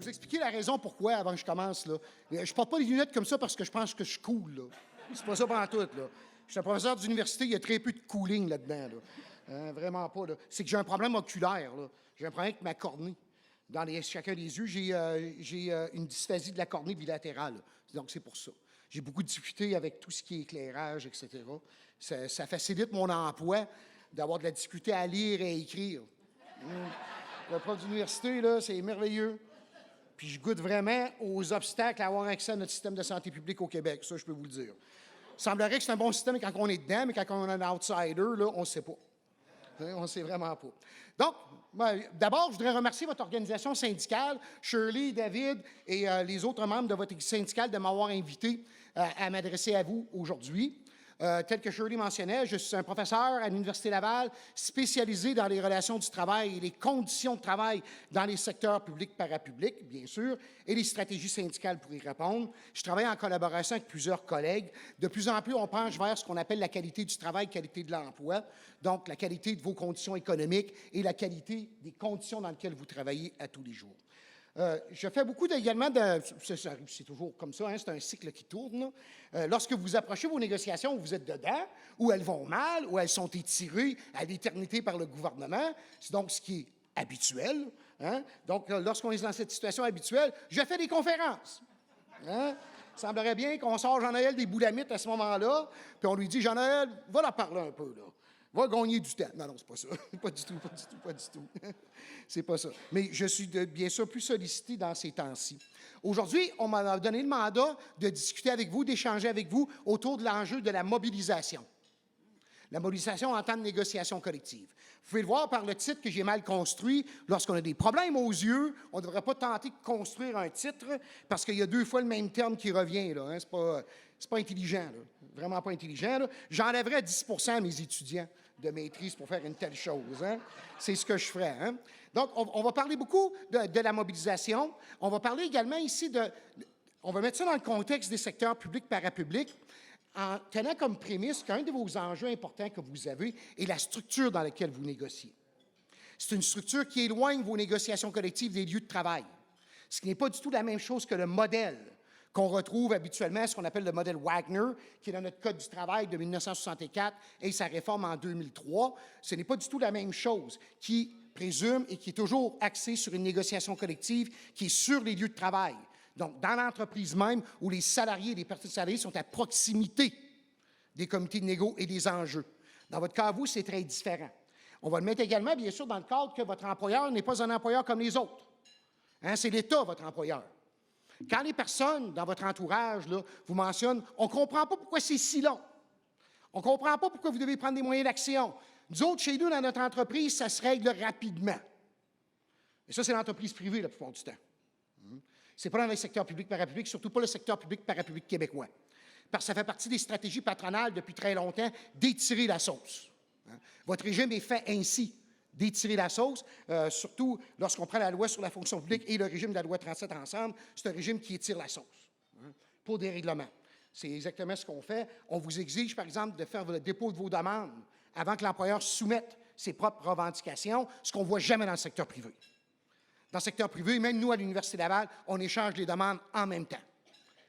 vous expliquer la raison pourquoi avant que je commence. Là. Je porte pas les lunettes comme ça parce que je pense que je suis cool. Là. C'est pas ça pantoute. Là. Je suis un professeur d'université, il y a très peu de cooling là-dedans. Là. Vraiment pas. Là. C'est que j'ai un problème oculaire. Là. J'ai un problème avec ma cornée. Dans chacun des yeux, j'ai une dysphasie de la cornée bilatérale. Donc, c'est pour ça. J'ai beaucoup de difficultés avec tout ce qui est éclairage, etc. Ça facilite mon emploi d'avoir de la difficulté à lire et à écrire. Le prof d'université, là, c'est merveilleux. Puis je goûte vraiment aux obstacles à avoir accès à notre système de santé publique au Québec. Ça, je peux vous le dire. Il semblerait que c'est un bon système quand on est dedans, mais quand on est un outsider, là, on ne sait pas. On ne sait vraiment pas. Donc, d'abord, je voudrais remercier votre organisation syndicale, Shirley, David et les autres membres de votre équipe syndicale de m'avoir invité à m'adresser à vous aujourd'hui. Tel que Shirley mentionnait, je suis un professeur à l'Université Laval spécialisé dans les relations du travail et les conditions de travail dans les secteurs publics parapublics, bien sûr, et les stratégies syndicales pour y répondre. Je travaille en collaboration avec plusieurs collègues. De plus en plus, on penche vers ce qu'on appelle la qualité du travail, qualité de l'emploi, donc la qualité de vos conditions économiques et la qualité des conditions dans lesquelles vous travaillez à tous les jours. Je fais beaucoup également de... C'est toujours comme ça, hein, c'est un cycle qui tourne. Lorsque vous approchez vos négociations, vous êtes dedans, ou elles vont mal, ou elles sont étirées à l'éternité par le gouvernement, c'est donc ce qui est habituel. Hein? Donc, lorsqu'on est dans cette situation habituelle, je fais des conférences. Hein? Il semblerait bien qu'on sort Jean-Noël des boulamites à ce moment-là, puis on lui dit, Jean-Noël, va leur parler un peu, là. Va gagner du temps. Non, c'est pas ça. Pas du tout. C'est pas ça. Mais je suis bien sûr plus sollicité dans ces temps-ci. Aujourd'hui, on m'a donné le mandat de discuter avec vous, d'échanger avec vous autour de l'enjeu de la mobilisation. La mobilisation en temps de négociation collective. Vous pouvez le voir par le titre que j'ai mal construit. Lorsqu'on a des problèmes aux yeux, on ne devrait pas tenter de construire un titre parce qu'il y a 2 fois le même terme qui revient. Là, hein. C'est pas intelligent. Là. Vraiment pas intelligent. J'enlèverais 10 % à mes étudiants de maîtrise pour faire une telle chose. Hein. C'est ce que je ferais. Hein. Donc, on va parler beaucoup de la mobilisation. On va parler également ici de... On va mettre ça dans le contexte des secteurs publics parapublics en tenant comme prémisse qu'un de vos enjeux importants que vous avez est la structure dans laquelle vous négociez. C'est une structure qui éloigne vos négociations collectives des lieux de travail, ce qui n'est pas du tout la même chose que le modèle qu'on retrouve habituellement, ce qu'on appelle le modèle Wagner, qui est dans notre Code du travail de 1964 et sa réforme en 2003. Ce n'est pas du tout la même chose, qui présume et qui est toujours axé sur une négociation collective qui est sur les lieux de travail. Donc, dans l'entreprise même, où les salariés et les personnes salariées sont à proximité des comités de négo et des enjeux. Dans votre cas, vous, c'est très différent. On va le mettre également, bien sûr, dans le cadre que votre employeur n'est pas un employeur comme les autres. Hein, c'est l'État, votre employeur. Quand les personnes dans votre entourage là, vous mentionnent « on ne comprend pas pourquoi c'est si long. On ne comprend pas pourquoi vous devez prendre des moyens d'action. Nous autres, chez nous, dans notre entreprise, ça se règle rapidement. » Et ça, c'est l'entreprise privée la plupart du temps. Ce n'est pas dans le secteur public parapublic, surtout pas le secteur public parapublic québécois. Parce que ça fait partie des stratégies patronales depuis très longtemps d'étirer la sauce. Hein? Votre régime est fait ainsi, d'étirer la sauce, surtout lorsqu'on prend la loi sur la fonction publique et le régime de la loi 37 ensemble, c'est un régime qui étire la sauce hein, pour des règlements. C'est exactement ce qu'on fait. On vous exige, par exemple, de faire le dépôt de vos demandes avant que l'employeur soumette ses propres revendications, ce qu'on ne voit jamais dans le secteur privé. Dans le secteur privé, même nous, à l'Université Laval, on échange les demandes en même temps.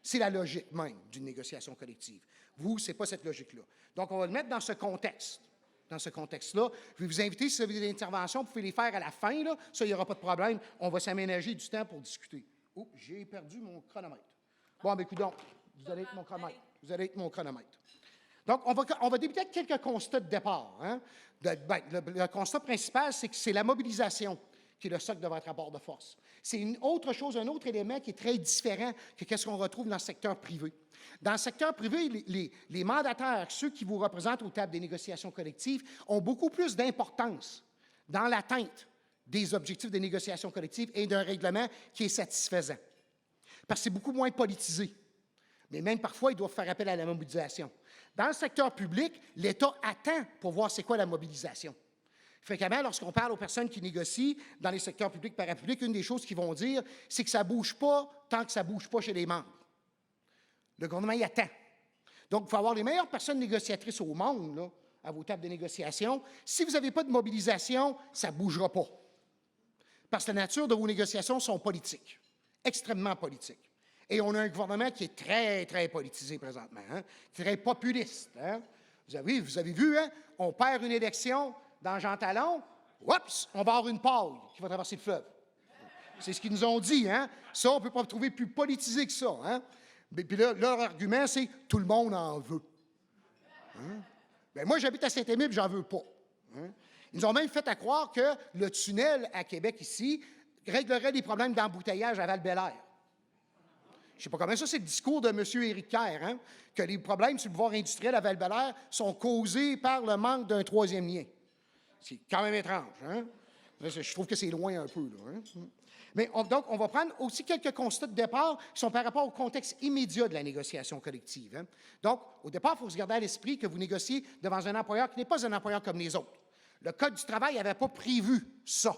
C'est la logique même d'une négociation collective. Vous, ce n'est pas cette logique-là. Donc, on va le mettre dans ce contexte. Dans ce contexte-là, je vais vous inviter, si vous avez des interventions, vous pouvez les faire à la fin, là. Ça, il n'y aura pas de problème. On va s'aménager du temps pour discuter. Oh, j'ai perdu mon chronomètre. Bon, ben, écoute donc, vous allez être mon chronomètre. Vous allez être mon chronomètre. Donc, on va débuter avec quelques constats de départ. Hein. Le constat principal, c'est que c'est la mobilisation qui est le socle de votre rapport de force. C'est une autre chose, un autre élément qui est très différent que ce qu'on retrouve dans le secteur privé. Dans le secteur privé, les mandataires, ceux qui vous représentent aux tables des négociations collectives, ont beaucoup plus d'importance dans l'atteinte des objectifs des négociations collectives et d'un règlement qui est satisfaisant. Parce que c'est beaucoup moins politisé. Mais même parfois, ils doivent faire appel à la mobilisation. Dans le secteur public, l'État attend pour voir c'est quoi la mobilisation. Fréquemment, lorsqu'on parle aux personnes qui négocient dans les secteurs publics parapublics, une des choses qu'ils vont dire, c'est que ça ne bouge pas tant que ça ne bouge pas chez les membres. Le gouvernement y attend. Donc, il faut avoir les meilleures personnes négociatrices au monde là, à vos tables de négociation. Si vous n'avez pas de mobilisation, ça ne bougera pas. Parce que la nature de vos négociations sont politiques. extrêmement politique. Et on a un gouvernement qui est très, très politisé présentement, hein? Très populiste. Hein? Vous avez vu, hein? On perd une élection dans Jean Talon, oups, on va avoir une paille qui va traverser le fleuve. C'est ce qu'ils nous ont dit, hein? Ça, on ne peut pas trouver plus politisé que ça, hein? Puis là, leur argument, c'est « tout le monde en veut hein? ». Bien, moi, j'habite à Saint-Émile, puis j'en veux pas. Hein? Ils nous ont même fait à croire que le tunnel à Québec, ici, réglerait les problèmes d'embouteillage à Val-Bélair. Je ne sais pas comment ça, c'est le discours de M. Éric Kerr, hein? Que les problèmes sur le boulevard industriel à Val-Bélair sont causés par le manque d'un troisième lien. C'est quand même étrange, hein? Je trouve que c'est loin un peu, là. Hein? Mais donc, on va prendre aussi quelques constats de départ qui sont par rapport au contexte immédiat de la négociation collective. Hein? Donc, au départ, il faut se garder à l'esprit que vous négociez devant un employeur qui n'est pas un employeur comme les autres. Le Code du travail n'avait pas prévu ça.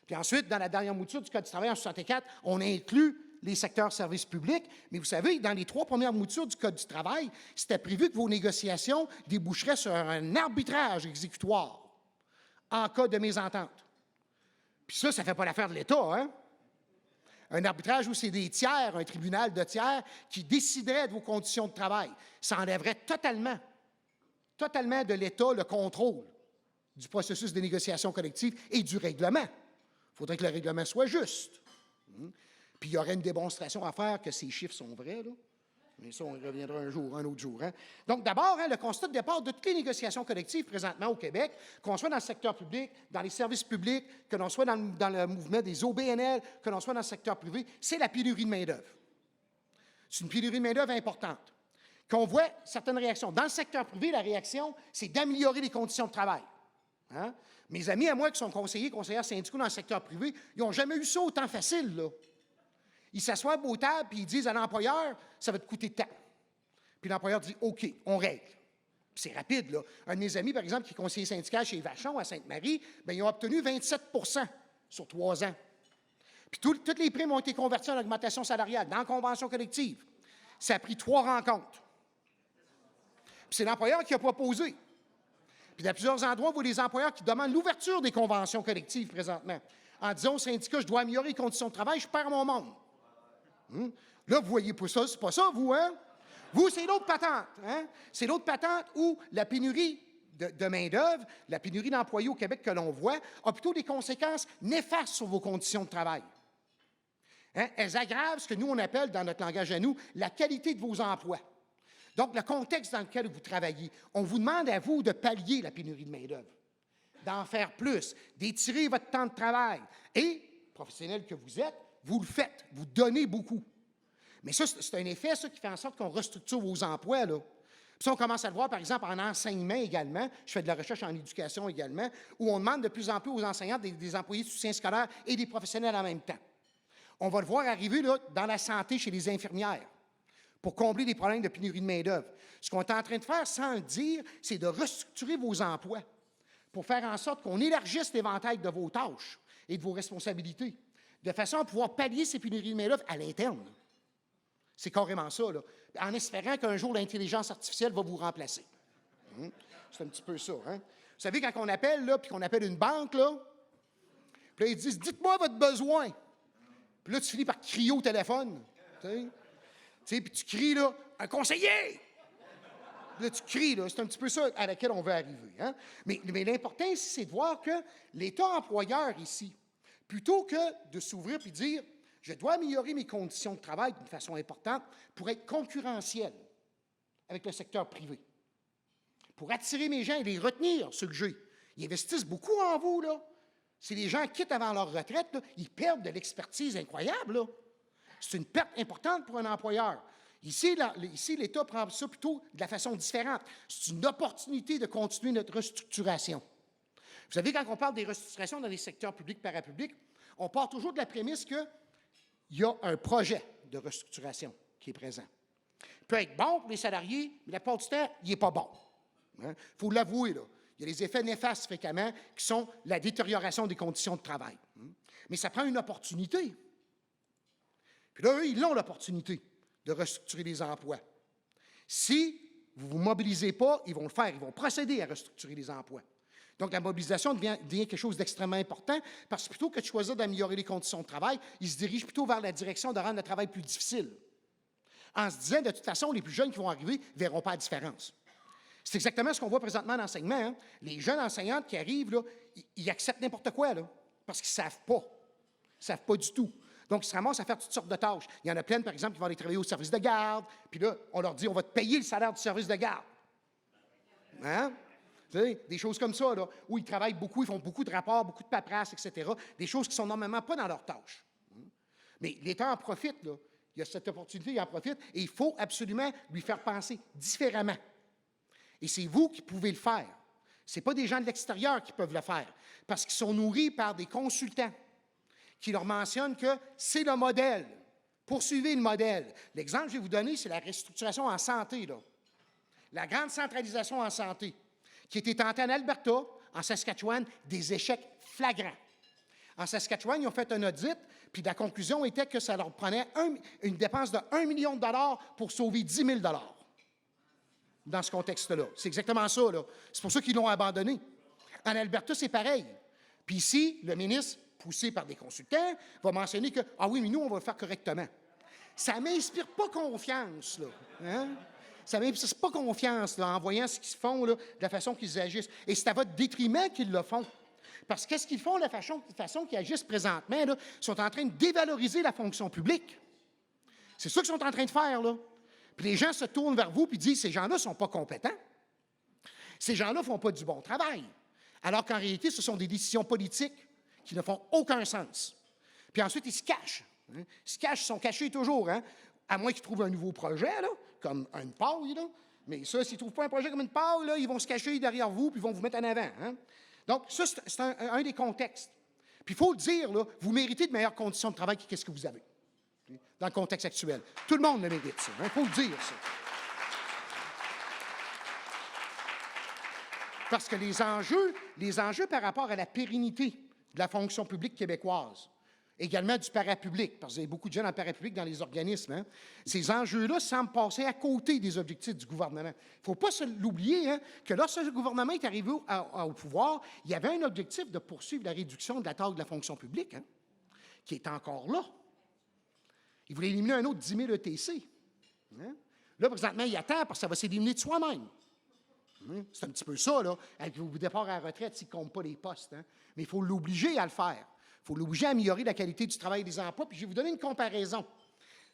Puis ensuite, dans la dernière mouture du Code du travail en 1964, on inclut les secteurs services publics. Mais vous savez, dans les 3 premières moutures du Code du travail, c'était prévu que vos négociations déboucheraient sur un arbitrage exécutoire en cas de mésentente. Puis ça ne fait pas l'affaire de l'État, hein? Un arbitrage où c'est des tiers, un tribunal de tiers, qui déciderait de vos conditions de travail. Ça enlèverait totalement de l'État le contrôle du processus de négociation collective et du règlement. Il faudrait que le règlement soit juste. Puis il y aurait une démonstration à faire que ces chiffres sont vrais, là. Mais ça, on y reviendra un autre jour. Hein? Donc, d'abord, hein, le constat de départ de toutes les négociations collectives présentement au Québec, qu'on soit dans le secteur public, dans les services publics, que l'on soit dans le mouvement des OBNL, que l'on soit dans le secteur privé, c'est la pénurie de main-d'œuvre. C'est une pénurie de main-d'œuvre importante. Qu'on voit certaines réactions. Dans le secteur privé, la réaction, c'est d'améliorer les conditions de travail. Hein? Mes amis à moi qui sont conseillères syndicaux dans le secteur privé, ils n'ont jamais eu ça autant facile, là. Ils s'assoient à table puis ils disent à l'employeur, ça va te coûter tant. Puis l'employeur dit, OK, on règle. Puis c'est rapide, là. Un de mes amis, par exemple, qui est conseiller syndical chez Vachon, à Sainte-Marie, bien, ils ont obtenu 27 sur 3 ans. Puis toutes les primes ont été converties en augmentation salariale, dans la convention collective. Ça a pris 3 rencontres. Puis c'est l'employeur qui a proposé. Puis dans plusieurs endroits, vous voyez les employeurs qui demandent l'ouverture des conventions collectives présentement, en disant au syndicat, je dois améliorer les conditions de travail, je perds mon monde. Là, vous voyez pas ça, c'est pas ça, vous, hein? Vous, c'est l'autre patente, hein? C'est l'autre patente où la pénurie de main-d'œuvre, la pénurie d'employés au Québec que l'on voit, a plutôt des conséquences néfastes sur vos conditions de travail. Hein? Elles aggravent ce que nous, on appelle, dans notre langage à nous, la qualité de vos emplois. Donc, le contexte dans lequel vous travaillez, on vous demande à vous de pallier la pénurie de main-d'œuvre, d'en faire plus, d'étirer votre temps de travail. Et, professionnel que vous êtes, vous le faites, vous donnez beaucoup. Mais ça, c'est un effet, ça, qui fait en sorte qu'on restructure vos emplois, là. Puis ça, on commence à le voir, par exemple, en enseignement également. Je fais de la recherche en éducation également, où on demande de plus en plus aux enseignants, des employés de soutien scolaire et des professionnels en même temps. On va le voir arriver là, dans la santé chez les infirmières pour combler les problèmes de pénurie de main-d'œuvre. Ce qu'on est en train de faire, sans le dire, c'est de restructurer vos emplois pour faire en sorte qu'on élargisse l'éventail de vos tâches et de vos responsabilités, de façon à pouvoir pallier ces pénuries de main-d'œuvre à l'interne. C'est carrément ça, là, en espérant qu'un jour, l'intelligence artificielle va vous remplacer. C'est un petit peu ça. Hein? Vous savez, quand on appelle, là, puis qu'on appelle une banque, là, puis là, ils disent « Dites-moi votre besoin ». Puis là, tu finis par crier au téléphone. Tu sais, puis tu cries, là, « Un conseiller! » Là, tu cries, là, c'est un petit peu ça à laquelle on veut arriver. Hein? Mais l'important ici, c'est de voir que l'État employeur ici, plutôt que de s'ouvrir et dire « Je dois améliorer mes conditions de travail d'une façon importante pour être concurrentiel avec le secteur privé, pour attirer mes gens et les retenir, ceux que j'ai. Ils investissent beaucoup en vous, là. Si les gens quittent avant leur retraite, là, ils perdent de l'expertise incroyable, là. C'est une perte importante pour un employeur. Ici, l'État prend ça plutôt de la façon différente. C'est une opportunité de continuer notre restructuration. Vous savez, quand on parle des restructurations dans les secteurs publics, parapublics, on part toujours de la prémisse qu'il y a un projet de restructuration qui est présent. Il peut être bon pour les salariés, mais la plupart du temps, il n'est pas bon. Il faut l'avouer, là. Il y a des effets néfastes fréquemment qui sont la détérioration des conditions de travail. Mais ça prend une opportunité. Puis là, eux, ils ont l'opportunité de restructurer les emplois. Si vous ne vous mobilisez pas, ils vont le faire. Ils vont procéder à restructurer les emplois. Donc, la mobilisation devient quelque chose d'extrêmement important parce que plutôt que de choisir d'améliorer les conditions de travail, ils se dirigent plutôt vers la direction de rendre le travail plus difficile. En se disant, de toute façon, les plus jeunes qui vont arriver ne verront pas la différence. C'est exactement ce qu'on voit présentement en enseignement. Hein? Les jeunes enseignantes qui arrivent, là, ils acceptent n'importe quoi là, parce qu'ils ne savent pas. Ils ne savent pas du tout. Donc, ils se ramassent à faire toutes sortes de tâches. Il y en a plein, par exemple, qui vont aller travailler au service de garde. Puis là, on leur dit, on va te payer le salaire du service de garde. Hein? Vous savez, des choses comme ça, là, où ils travaillent beaucoup, ils font beaucoup de rapports, beaucoup de paperasse, etc. Des choses qui ne sont normalement pas dans leurs tâches. Mais l'État en profite, là. Il y a cette opportunité, il en profite, et il faut absolument lui faire penser différemment. Et c'est vous qui pouvez le faire. Ce n'est pas des gens de l'extérieur qui peuvent le faire, parce qu'ils sont nourris par des consultants qui leur mentionnent que c'est le modèle. Poursuivez le modèle. L'exemple que je vais vous donner, c'est la restructuration en santé, là. La grande centralisation en santé, qui a été tentée en Alberta, en Saskatchewan, des échecs flagrants. En Saskatchewan, ils ont fait un audit, puis la conclusion était que ça leur prenait une dépense de 1 million de dollars pour sauver 10 000 dans ce contexte-là. C'est exactement ça, là. C'est pour ça qu'ils l'ont abandonné. En Alberta, c'est pareil. Puis ici, le ministre, poussé par des consultants, va mentionner que « Ah oui, mais nous, on va le faire correctement. » Ça ne m'inspire pas confiance, là. Hein? Ça ne m'inspire pas confiance, là, en voyant ce qu'ils font, là, de la façon qu'ils agissent. Et c'est à votre détriment qu'ils le font. Parce que qu'est-ce qu'ils font de la façon qu'ils agissent présentement, là? Ils sont en train de dévaloriser la fonction publique. C'est ça qu'ils sont en train de faire, là. Puis les gens se tournent vers vous et disent, ces gens-là ne sont pas compétents. Ces gens-là ne font pas du bon travail. Alors qu'en réalité, ce sont des décisions politiques qui ne font aucun sens. Puis ensuite, ils se cachent. Hein? Ils se cachent, ils sont cachés toujours, hein? À moins qu'ils trouvent un nouveau projet, là, comme une paille, là. Mais ça, s'ils ne trouvent pas un projet comme une paille, là, ils vont se cacher derrière vous puis ils vont vous mettre en avant. Hein? Donc, ça, c'est un des contextes. Puis il faut le dire, là, vous méritez de meilleures conditions de travail que ce que vous avez dans le contexte actuel. Tout le monde le mérite, ça. Il faut le dire, ça. Parce que les enjeux par rapport à la pérennité de la fonction publique québécoise, également du parapublic, parce qu'il y a beaucoup de gens dans le parapublic, dans les organismes, hein, ces enjeux-là semblent passer à côté des objectifs du gouvernement. Il ne faut pas l'oublier, hein, que lorsque le gouvernement est arrivé au pouvoir, il y avait un objectif de poursuivre la réduction de la taille de la fonction publique, hein, qui est encore là. Il voulait éliminer un autre 10 000 ETC. Hein? Là, présentement, il attend parce que ça va s'éliminer de soi-même. Hein? C'est un petit peu ça, là, avec vos départs à la retraite s'ils ne comptent pas les postes. Hein? Mais il faut l'obliger à le faire. Il faut l'obliger à améliorer la qualité du travail et des emplois. Puis je vais vous donner une comparaison.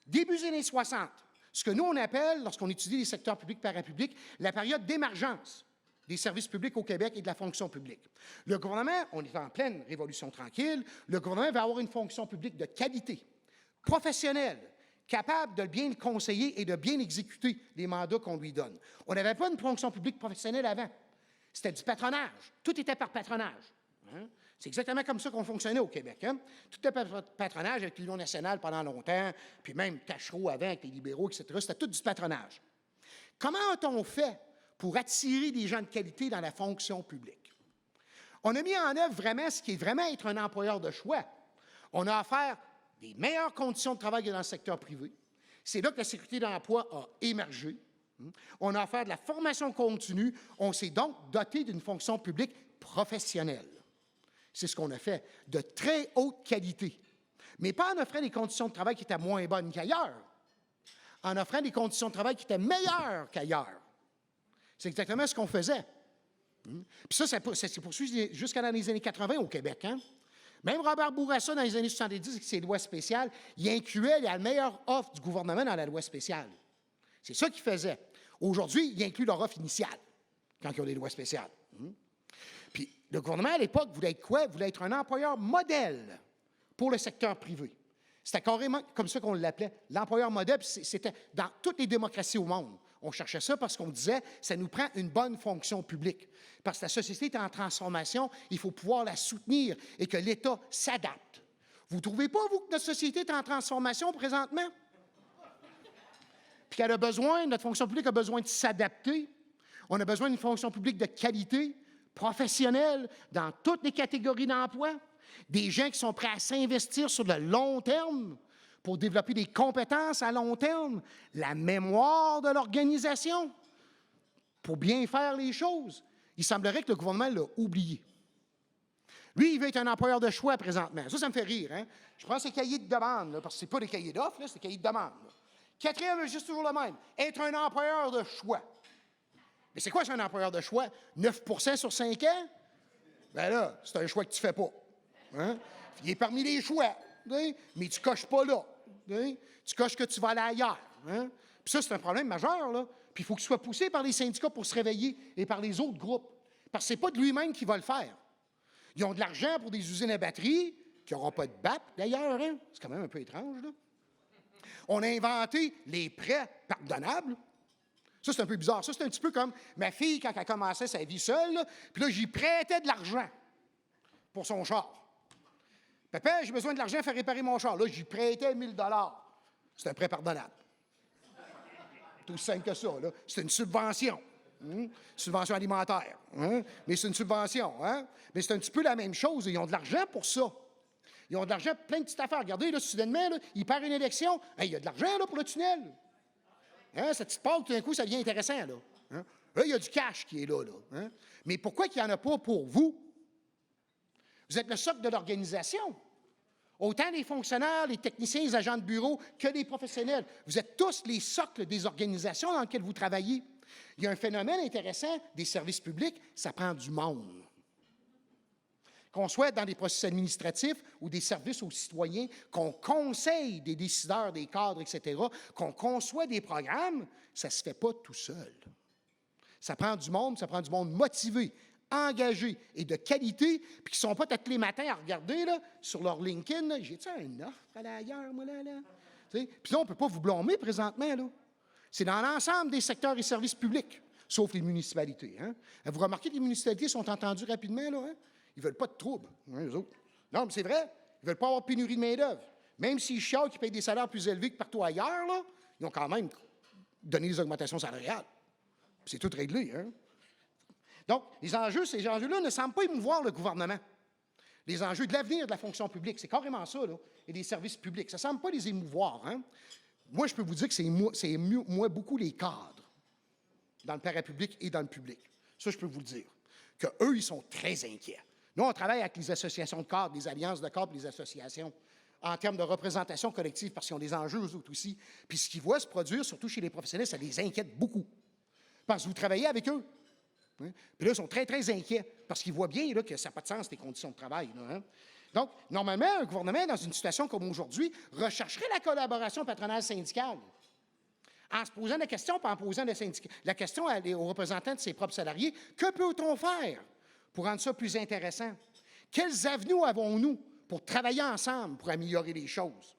Début des années 60, ce que nous, on appelle, lorsqu'on étudie les secteurs publics et parapublics, la période d'émergence des services publics au Québec et de la fonction publique. Le gouvernement, on est en pleine révolution tranquille, le gouvernement va avoir une fonction publique de qualité, professionnelle, capable de bien le conseiller et de bien exécuter les mandats qu'on lui donne. On n'avait pas une fonction publique professionnelle avant. C'était du patronage. Tout était par patronage. Hein? C'est exactement comme ça qu'on fonctionnait au Québec. Hein? Tout était par patronage avec l'Union nationale pendant longtemps, puis même Tachereau avant avec les libéraux, etc. C'était tout du patronage. Comment a-t-on fait pour attirer des gens de qualité dans la fonction publique? On a mis en œuvre vraiment ce qui est vraiment être un employeur de choix. On a offert des meilleures conditions de travail que dans le secteur privé. C'est là que la sécurité de l'emploi a émergé. On a offert de la formation continue. On s'est donc doté d'une fonction publique professionnelle. C'est ce qu'on a fait, de très haute qualité. Mais pas en offrant des conditions de travail qui étaient moins bonnes qu'ailleurs, en offrant des conditions de travail qui étaient meilleures qu'ailleurs. C'est exactement ce qu'on faisait. Puis ça s'est poursuivi jusqu'à les années 80 au Québec. Hein? Même Robert Bourassa, dans les années 70, avec ses lois spéciales, il incluait la meilleure offre du gouvernement dans la loi spéciale. C'est ça qu'il faisait. Aujourd'hui, il inclut leur offre initiale, quand ils ont des lois spéciales. Puis le gouvernement, à l'époque, voulait être quoi? Voulait être un employeur modèle pour le secteur privé. C'était carrément comme ça qu'on l'appelait, l'employeur modèle. C'était dans toutes les démocraties au monde. On cherchait ça parce qu'on disait, ça nous prend une bonne fonction publique. Parce que la société est en transformation, il faut pouvoir la soutenir et que l'État s'adapte. Vous ne trouvez pas, vous, que notre société est en transformation présentement? Puis qu'elle a besoin, notre fonction publique a besoin de s'adapter. On a besoin d'une fonction publique de qualité, professionnelle, dans toutes les catégories d'emploi. Des gens qui sont prêts à s'investir sur le long terme pour développer des compétences à long terme, la mémoire de l'organisation, pour bien faire les choses. il semblerait que le gouvernement l'a oublié. Lui, il veut être un employeur de choix présentement. Ça me fait rire. Hein? Je prends ses cahiers de demande, là, parce que ce n'est pas des cahiers d'offres, c'est des cahiers de demande. Là. Quatrième, juste toujours le même. Être un employeur de choix. Mais c'est quoi, c'est un employeur de choix? 9 sur 5 ans? Ben là, c'est un choix que tu ne fais pas. Hein? Il est parmi les choix, mais tu ne coches pas là. Tu coches que tu vas aller ailleurs. Hein? Puis ça, c'est un problème majeur. Là. Puis il faut qu'il soit poussé par les syndicats pour se réveiller et par les autres groupes. Parce que ce n'est pas de lui-même qui va le faire. Ils ont de l'argent pour des usines à batterie qui n'auront pas de BAP, d'ailleurs. Hein? C'est quand même un peu étrange. Là. On a inventé les prêts pardonnables. Ça, c'est un peu bizarre. Ça, c'est un petit peu comme ma fille, quand elle commençait sa vie seule, là, puis là, j'y prêtais de l'argent pour son char. Papa, j'ai besoin de l'argent pour faire réparer mon char. Là, j'y prêtais 1 000 $. C'est un prêt pardonnable. C'est aussi simple que ça. Là. C'est une subvention. Subvention alimentaire. Mais c'est une subvention. Mais c'est un petit peu la même chose. Ils ont de l'argent pour ça. Ils ont de l'argent pour plein de petites affaires. Regardez, là, soudainement, là, ils perdent une élection. Hey, il y a de l'argent là, pour le tunnel. Cette petite pâte, tout d'un coup, ça devient intéressant. Là, là il y a du cash qui est là. Mais pourquoi il n'y en a pas pour vous? Vous êtes le socle de l'organisation. Autant les fonctionnaires, les techniciens, les agents de bureau que les professionnels. Vous êtes tous les socles des organisations dans lesquelles vous travaillez. Il y a un phénomène intéressant des services publics, ça prend du monde. Qu'on soit dans des processus administratifs ou des services aux citoyens, qu'on conseille des décideurs, des cadres, etc., qu'on conçoit des programmes, ça ne se fait pas tout seul. Ça prend du monde motivé, engagé et de qualité, puis qui ne sont pas tous les matins à regarder là, sur leur LinkedIn, j'ai-tu un offre à aller ailleurs, moi, là? Puis là, on ne peut pas vous blâmer présentement, là. C'est dans l'ensemble des secteurs et services publics, sauf les municipalités. Hein? Vous remarquez que les municipalités sont entendues rapidement, là? Hein? Ils ne veulent pas de troubles, eux autres. Non, mais c'est vrai, ils ne veulent pas avoir de pénurie de main-d'œuvre. Même s'ils chialent qu'ils payent des salaires plus élevés que partout ailleurs, là, ils ont quand même donné des augmentations salariales. Puis c'est tout réglé. Hein? Donc, ces enjeux-là ne semblent pas émouvoir le gouvernement. Les enjeux de l'avenir de la fonction publique, c'est carrément ça, là, et des services publics. Ça ne semble pas les émouvoir. Hein? Moi, je peux vous dire que c'est moi beaucoup les cadres dans le parapublic et dans le public. Ça, je peux vous le dire. Qu'eux, ils sont très inquiets. Nous, on travaille avec les associations de cadres, les alliances de cadres, les associations, en termes de représentation collective, parce qu'ils ont des enjeux, eux autres aussi. Puis ce qu'ils voient se produire, surtout chez les professionnels, ça les inquiète beaucoup. Parce que vous travaillez avec eux. Hein? Puis là, ils sont très, très inquiets, parce qu'ils voient bien là, que ça n'a pas de sens, les conditions de travail. Là, hein? Donc, normalement, un gouvernement, dans une situation comme aujourd'hui, rechercherait la collaboration patronale-syndicale. En se posant la question, puis en posant la question aux représentants de ses propres salariés, que peut-on faire pour rendre ça plus intéressant? Quelles avenues avons-nous pour travailler ensemble pour améliorer les choses?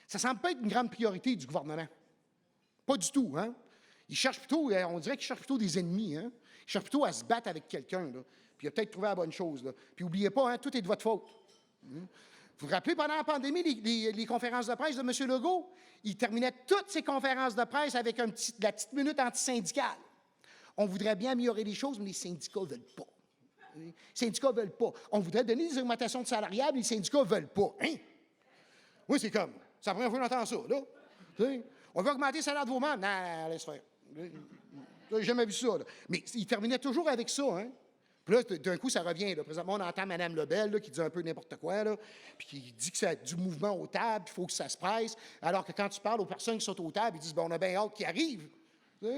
Ça ne semble pas être une grande priorité du gouvernement. Pas du tout, hein? Il cherche plutôt, on dirait qu'il cherche plutôt des ennemis, hein? Il cherche plutôt à se battre avec quelqu'un, là. Puis il a peut-être trouvé la bonne chose, là. Puis n'oubliez pas, hein, tout est de votre faute. Vous vous rappelez, pendant la pandémie, les conférences de presse de M. Legault, il terminait toutes ses conférences de presse avec la petite minute antisyndicale. On voudrait bien améliorer les choses, mais les syndicats ne veulent pas. Les syndicats ne veulent pas. On voudrait donner des augmentations de salariales, mais les syndicats ne veulent pas. Hein? Oui, c'est comme, c'est la première fois qu'on entend ça, là. T'sais? On veut augmenter le salaire de vos membres. Non, laisse faire. J'ai jamais vu ça, là. Mais il terminait toujours avec ça, hein? Puis là, d'un coup, ça revient. Là. Présentement, on entend Mme Lebel là, qui dit un peu n'importe quoi, là, puis qui dit que c'est du mouvement aux tables, qu'il faut que ça se presse, alors que quand tu parles aux personnes qui sont aux tables, ils disent on a bien hâte qu'ils arrivent. Tu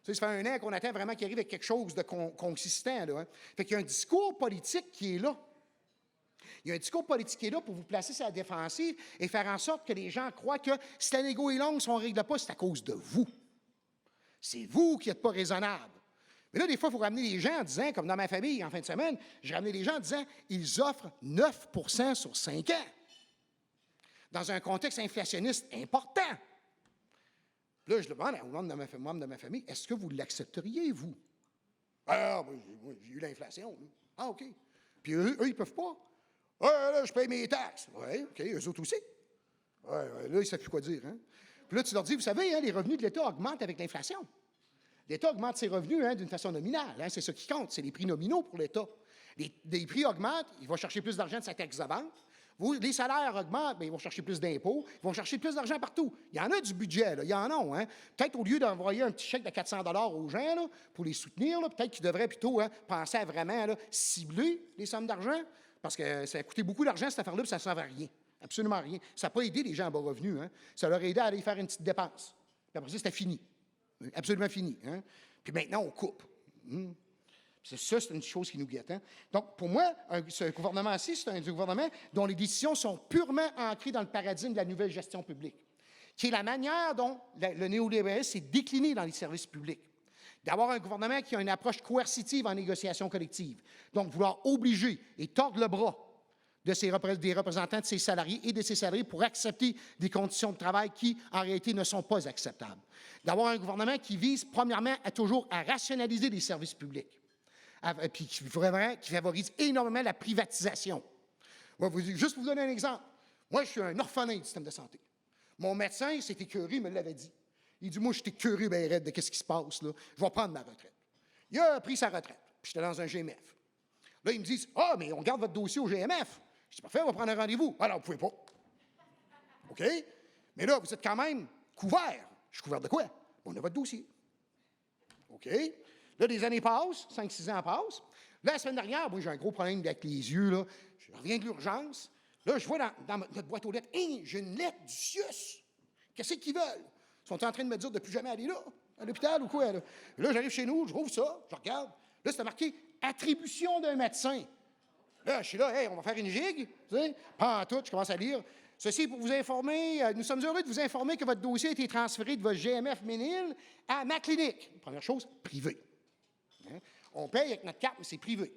sais, ça fait 1 an qu'on attend vraiment qu'ils arrivent avec quelque chose de consistant. Là, hein. Fait qu'il y a un discours politique qui est là. Il y a un discours politique qui est là pour vous placer sur la défensive et faire en sorte que les gens croient que si la négo est longue, si on ne règle pas, c'est à cause de vous. C'est vous qui n'êtes pas raisonnable. Mais là, des fois, il faut ramener les gens en disant, comme dans ma famille, en fin de semaine, j'ai ramené les gens en disant, ils offrent 9 sur 5 ans. Dans un contexte inflationniste important. Là, je demande aux membres de ma famille, est-ce que vous l'accepteriez, vous? Ah, moi, j'ai eu l'inflation. Ah, OK. Puis eux, ils ne peuvent pas. Ah, là, je paye mes taxes. Oui, OK, eux autres aussi. Ouais, là, ils ne savent plus quoi dire. Hein? Puis là, tu leur dis, vous savez, hein, les revenus de l'État augmentent avec l'inflation. L'État augmente ses revenus hein, d'une façon nominale. Hein, c'est ça qui compte. C'est les prix nominaux pour l'État. Les prix augmentent, il va chercher plus d'argent de sa taxe de vente. Les salaires augmentent, bien, ils vont chercher plus d'impôts, ils vont chercher plus d'argent partout. Il y en a du budget, là, il y en a. Hein? Peut-être au lieu d'envoyer un petit chèque de 400 aux gens là, pour les soutenir, là, peut-être qu'ils devraient plutôt penser à vraiment là, cibler les sommes d'argent, parce que ça a coûté beaucoup d'argent, cette affaire-là, puis ça ne servait à rien. Absolument rien. Ça n'a pas aidé les gens à bas revenus. Hein? Ça leur a aidé à aller faire une petite dépense. Puis après ça, c'était fini. Absolument fini. Hein? Puis maintenant, on coupe. C'est une chose qui nous guette. Hein? Donc, pour moi, ce gouvernement-ci, c'est un gouvernement dont les décisions sont purement ancrées dans le paradigme de la nouvelle gestion publique, qui est la manière dont le néolibéralisme s'est décliné dans les services publics. D'avoir un gouvernement qui a une approche coercitive en négociation collective, donc vouloir obliger et tordre le bras des représentants de ses salariés et de ses salariés pour accepter des conditions de travail qui, en réalité, ne sont pas acceptables. D'avoir un gouvernement qui vise, premièrement, à rationaliser les services publics, puis qui favorise énormément la privatisation. Juste pour vous donner un exemple. Moi, je suis un orphelin du système de santé. Mon médecin s'est écœuré, il me l'avait dit. Il dit, moi, je suis écœuré, ben raide de ce qui se passe, là. Je vais prendre ma retraite. Il a pris sa retraite, puis j'étais dans un GMF. Là, ils me disent, ah, mais on garde votre dossier au GMF. Je dis, parfait, on va prendre un rendez-vous. Alors, vous ne pouvez pas. OK? Mais là, vous êtes quand même couvert. Je suis couvert de quoi? On a votre dossier. OK? Là, des années passent, 5-6 ans passent. Là, la semaine dernière, moi, j'ai un gros problème avec les yeux, là. Je reviens de l'urgence. Là, je vois dans notre boîte aux lettres, hey, j'ai une lettre du CIUS. Qu'est-ce qu'ils veulent? Ils sont en train de me dire de ne plus jamais aller là, à l'hôpital ou quoi. Là, j'arrive chez nous, je rouvre ça, je regarde. Là, c'est marqué « Attribution d'un médecin ». Là, je suis là, hey, on va faire une gigue. Tu sais, pas en tout, je commence à lire. Ceci pour vous informer, nous sommes heureux de vous informer que votre dossier a été transféré de votre GMF Ménil à ma clinique. Première chose, privé. Hein? On paye avec notre carte, mais c'est privé.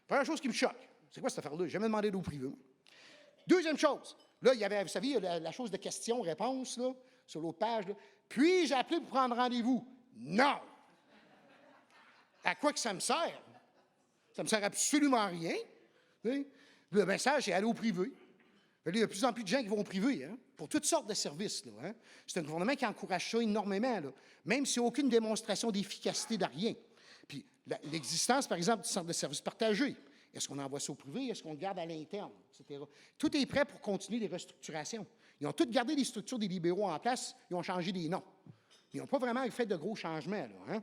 Première chose qui me choque, c'est quoi cette affaire-là? J'ai jamais demandé d'eau privée. Deuxième chose, là, il y avait, vous savez, la chose de questions-réponses, là, sur l'autre page. Là. Puis-je appeler pour prendre rendez-vous? Non! À quoi que ça me sert? Ça ne me sert absolument à rien. Le message, c'est aller au privé. Il y a de plus en plus de gens qui vont au privé, hein, pour toutes sortes de services. Là, hein. C'est un gouvernement qui encourage ça énormément, là, même s'il n'y a aucune démonstration d'efficacité de rien. Puis l'existence, par exemple, du centre de services partagés. Est-ce qu'on envoie ça au privé? Est-ce qu'on le garde à l'interne? Etc. Tout est prêt pour continuer les restructurations. Ils ont tous gardé les structures des libéraux en place, ils ont changé des noms. Ils n'ont pas vraiment fait de gros changements. Là, hein.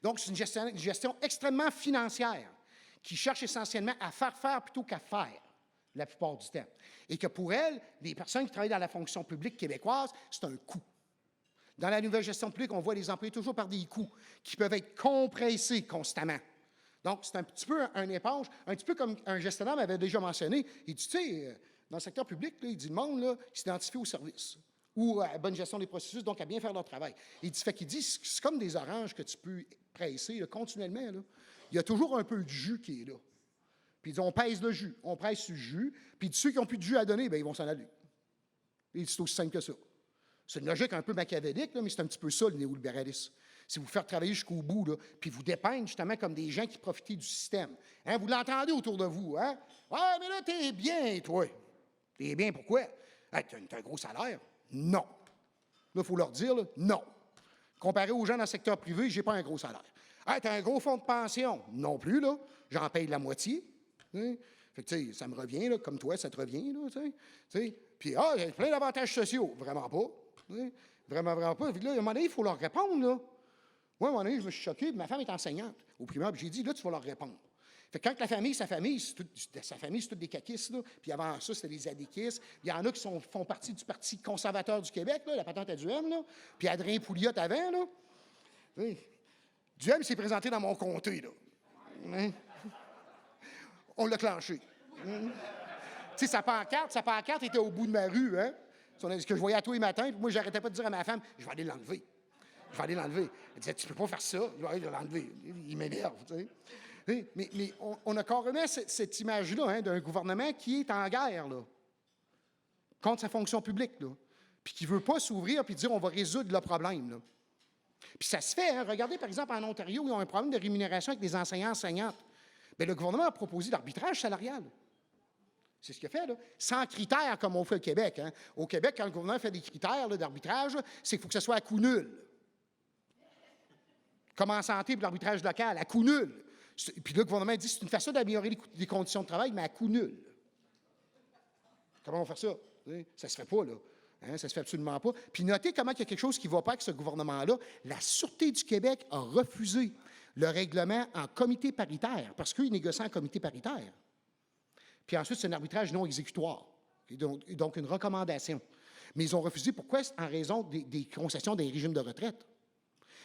Donc, c'est une gestion extrêmement financière qui cherche essentiellement à faire plutôt qu'à faire, la plupart du temps. Et que pour elle, les personnes qui travaillent dans la fonction publique québécoise, c'est un coût. Dans la nouvelle gestion publique, on voit les employés toujours par des coûts qui peuvent être compressés constamment. Donc, c'est un petit peu un éponge, un petit peu comme un gestionnaire m'avait déjà mentionné. Il dit, tu sais, dans le secteur public, là, il dit, le monde là, qui s'identifie au service ou à la bonne gestion des processus, donc à bien faire leur travail. Il dit, c'est comme des oranges que tu peux presser là, continuellement. Là. Il y a toujours un peu de jus qui est là. Puis il dit, on pèse le jus, on presse sur le jus, puis ceux qui n'ont plus de jus à donner, bien, ils vont s'en aller. Et c'est aussi simple que ça. C'est une logique un peu machiavélique, là, mais c'est un petit peu ça, le néolibéralisme. C'est vous faire travailler jusqu'au bout, là, puis vous dépeindre justement comme des gens qui profitaient du système. Hein, vous l'entendez autour de vous, hein? Ah, mais là, t'es bien, toi. T'es bien, pourquoi? Hey, t'as un gros salaire? Non. Là, il faut leur dire, là, non. Comparé aux gens dans le secteur privé, j'ai pas un gros salaire. Hey, t'as un gros fonds de pension? Non plus, là. J'en paye la moitié. Hein? Fait que, tu sais, ça me revient, là, comme toi, ça te revient, là, tu sais. Puis, il y a plein d'avantages sociaux. Vraiment pas. T'sais. Vraiment, vraiment pas. Puis là, à un moment donné, il faut leur répondre, là. Moi, à un moment donné, je me suis choqué, puis ma femme est enseignante au primaire, puis j'ai dit, là, tu vas leur répondre. Fait que quand sa famille, c'est toutes des caquistes, là, puis avant ça, c'était des adéquistes. Il y en a qui font partie du Parti conservateur du Québec, là, la patente à Duhem, là, puis Adrien Pouliot avant, là. T'sais. Duhem s'est présenté dans mon comté, là. Hein? On l'a clenché. Hein? Tu sais, sa pancarte était au bout de ma rue, hein? Ce que je voyais à tous les matins, puis moi, j'arrêtais pas de dire à ma femme, je vais aller l'enlever. Je vais aller l'enlever. Elle disait, tu peux pas faire ça. Je vais aller l'enlever. Il m'énerve, tu sais. Mais on a carrément cette image-là, hein, d'un gouvernement qui est en guerre, là, contre sa fonction publique, là, puis qui ne veut pas s'ouvrir puis dire, on va résoudre le problème, là. Puis ça se fait, hein. Regardez, par exemple, en Ontario, ils ont un problème de rémunération avec les enseignants-enseignantes. Bien, le gouvernement a proposé l'arbitrage salarial. C'est ce qu'il a fait, là. Sans critères, comme on fait au Québec. Hein. Au Québec, quand le gouvernement fait des critères là, d'arbitrage, c'est qu'il faut que ce soit à coût nul. Comme en santé pour l'arbitrage local, à coût nul. Puis là, le gouvernement dit que c'est une façon d'améliorer les conditions de travail, mais à coût nul. Comment on va faire ça? Ça ne se fait pas, là. Hein, ça ne se fait absolument pas. Puis notez comment il y a quelque chose qui ne va pas avec ce gouvernement-là. La Sûreté du Québec a refusé le règlement en comité paritaire, parce qu'ils négocient en comité paritaire. Puis ensuite, c'est un arbitrage non exécutoire, et donc une recommandation. Mais ils ont refusé, pourquoi? En raison des concessions des régimes de retraite.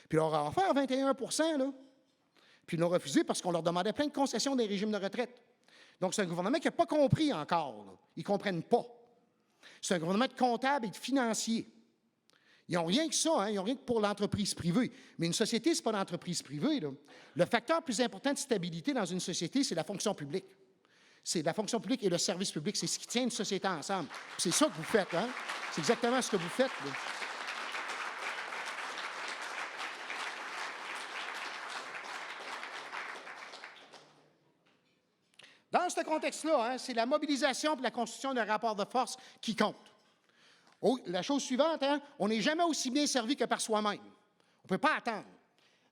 Puis on leur a offert 21 là. Puis ils l'ont refusé parce qu'on leur demandait plein de concessions des régimes de retraite. Donc, c'est un gouvernement qui n'a pas compris encore, là. Ils ne comprennent pas. C'est un gouvernement de comptables et de financiers. Ils n'ont rien que ça, hein? Ils n'ont rien que pour l'entreprise privée. Mais une société, ce n'est pas l'entreprise privée, là. Le facteur plus important de stabilité dans une société, c'est la fonction publique. C'est la fonction publique et le service public. C'est ce qui tient une société ensemble. C'est ça que vous faites, hein? C'est exactement ce que vous faites, là. Dans ce contexte-là, hein, c'est la mobilisation et la constitution d'un rapport de force qui compte. Oh, la chose suivante, hein, on n'est jamais aussi bien servi que par soi-même. On ne peut pas attendre.